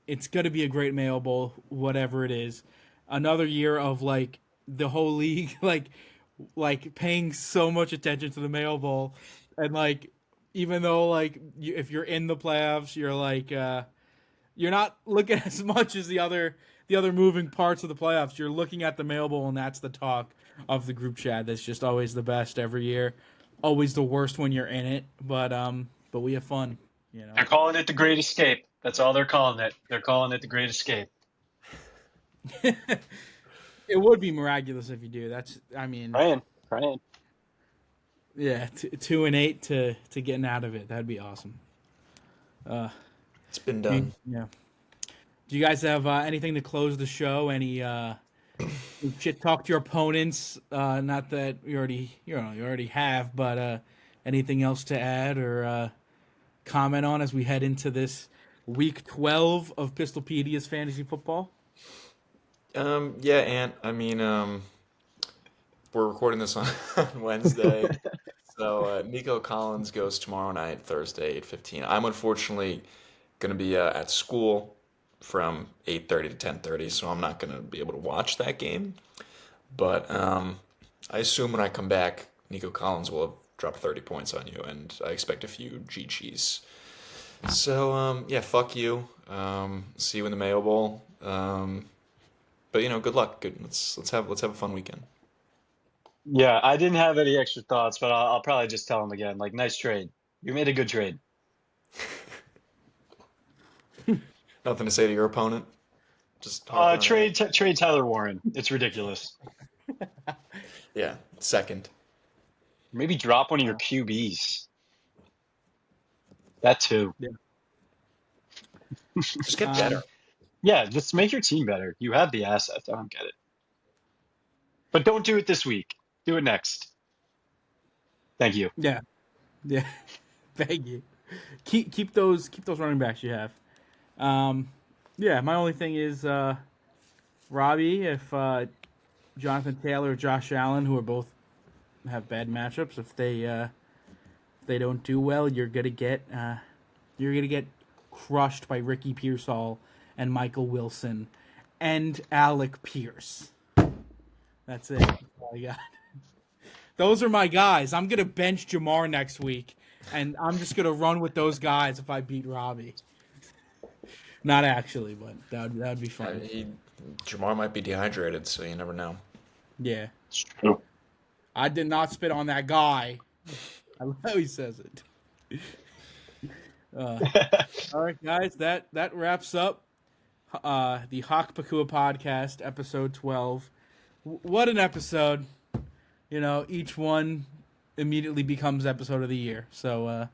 it's going to be a great Mayo Bowl, whatever it is. Another year of like the whole league like paying so much attention to the Mayo Bowl, and like even though like if you're in the playoffs, you're like you're not looking as much as the other the other moving parts of the playoffs. You're looking at the Mayo Bowl, and that's the talk of the group chat. That's just always the best every year. Always the worst when you're in it, but we have fun. You know, They're calling it the Great Escape. That's all they're calling it. They're calling it the Great Escape. it would be miraculous if you do. That's, I mean, Praying. yeah, 2-8 to getting out of it. That'd be awesome. It's been done. Yeah. Do you guys have anything to close the show? Any shit talk to your opponents? Not that you already have, but anything else to add or comment on as we head into this week 12 of Pistol Pedias fantasy football? Yeah, Ant. I mean, we're recording this on Wednesday, so Nico Collins goes tomorrow night, Thursday, 8:15. I'm unfortunately going to be at school from 8:30 to 10:30, so I'm not going to be able to watch that game. But I assume when I come back, Nico Collins will have dropped 30 points on you, and I expect a few G-cheese. So yeah, fuck you. See you in the Mayo Bowl. But good luck. Good. Let's have a fun weekend. Yeah, I didn't have any extra thoughts, but I'll probably just tell them again. Like, nice trade. You made a good trade. Nothing to say to your opponent. Just trade Tyler Warren. It's ridiculous. Yeah, second. Maybe drop one of your QBs. That too. Yeah. Just get better. Yeah, just make your team better. You have the assets. I don't get it. But don't do it this week. Do it next. Thank you. Yeah. Thank you. Keep those running backs you have. Yeah, my only thing is Robbie, if Jonathan Taylor or Josh Allen, who are both have bad matchups, if they don't do well, you're gonna get crushed by Ricky Pearsall and Michael Wilson and Alec Pierce. That's it. That's all I got. Those are my guys. I'm gonna bench Jamar next week, and I'm just gonna run with those guys if I beat Robbie. Not actually, but that would be fun. Jamar might be dehydrated, so you never know. Yeah. It's true. I did not spit on that guy. I love how he says it. All right, guys, that wraps up the Hock Pacua podcast, episode 12. What an episode. Each one immediately becomes episode of the year. So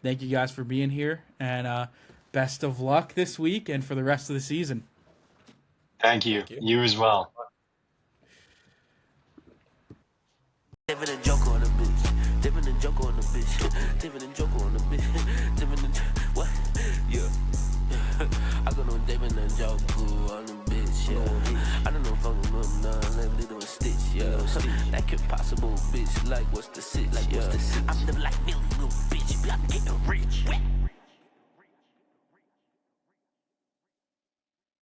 thank you guys for being here, and best of luck this week and for the rest of the season. Thank you. You as well. Living a joke on the bitch. Living a joke on the bitch. Living a joke on the bitch. Living a what? Yeah. I go no David and joke on the bitch. Yeah. I don't know if I'm gonna let me do a stitch. Yeah. That could possible bitch. Like what's the sit?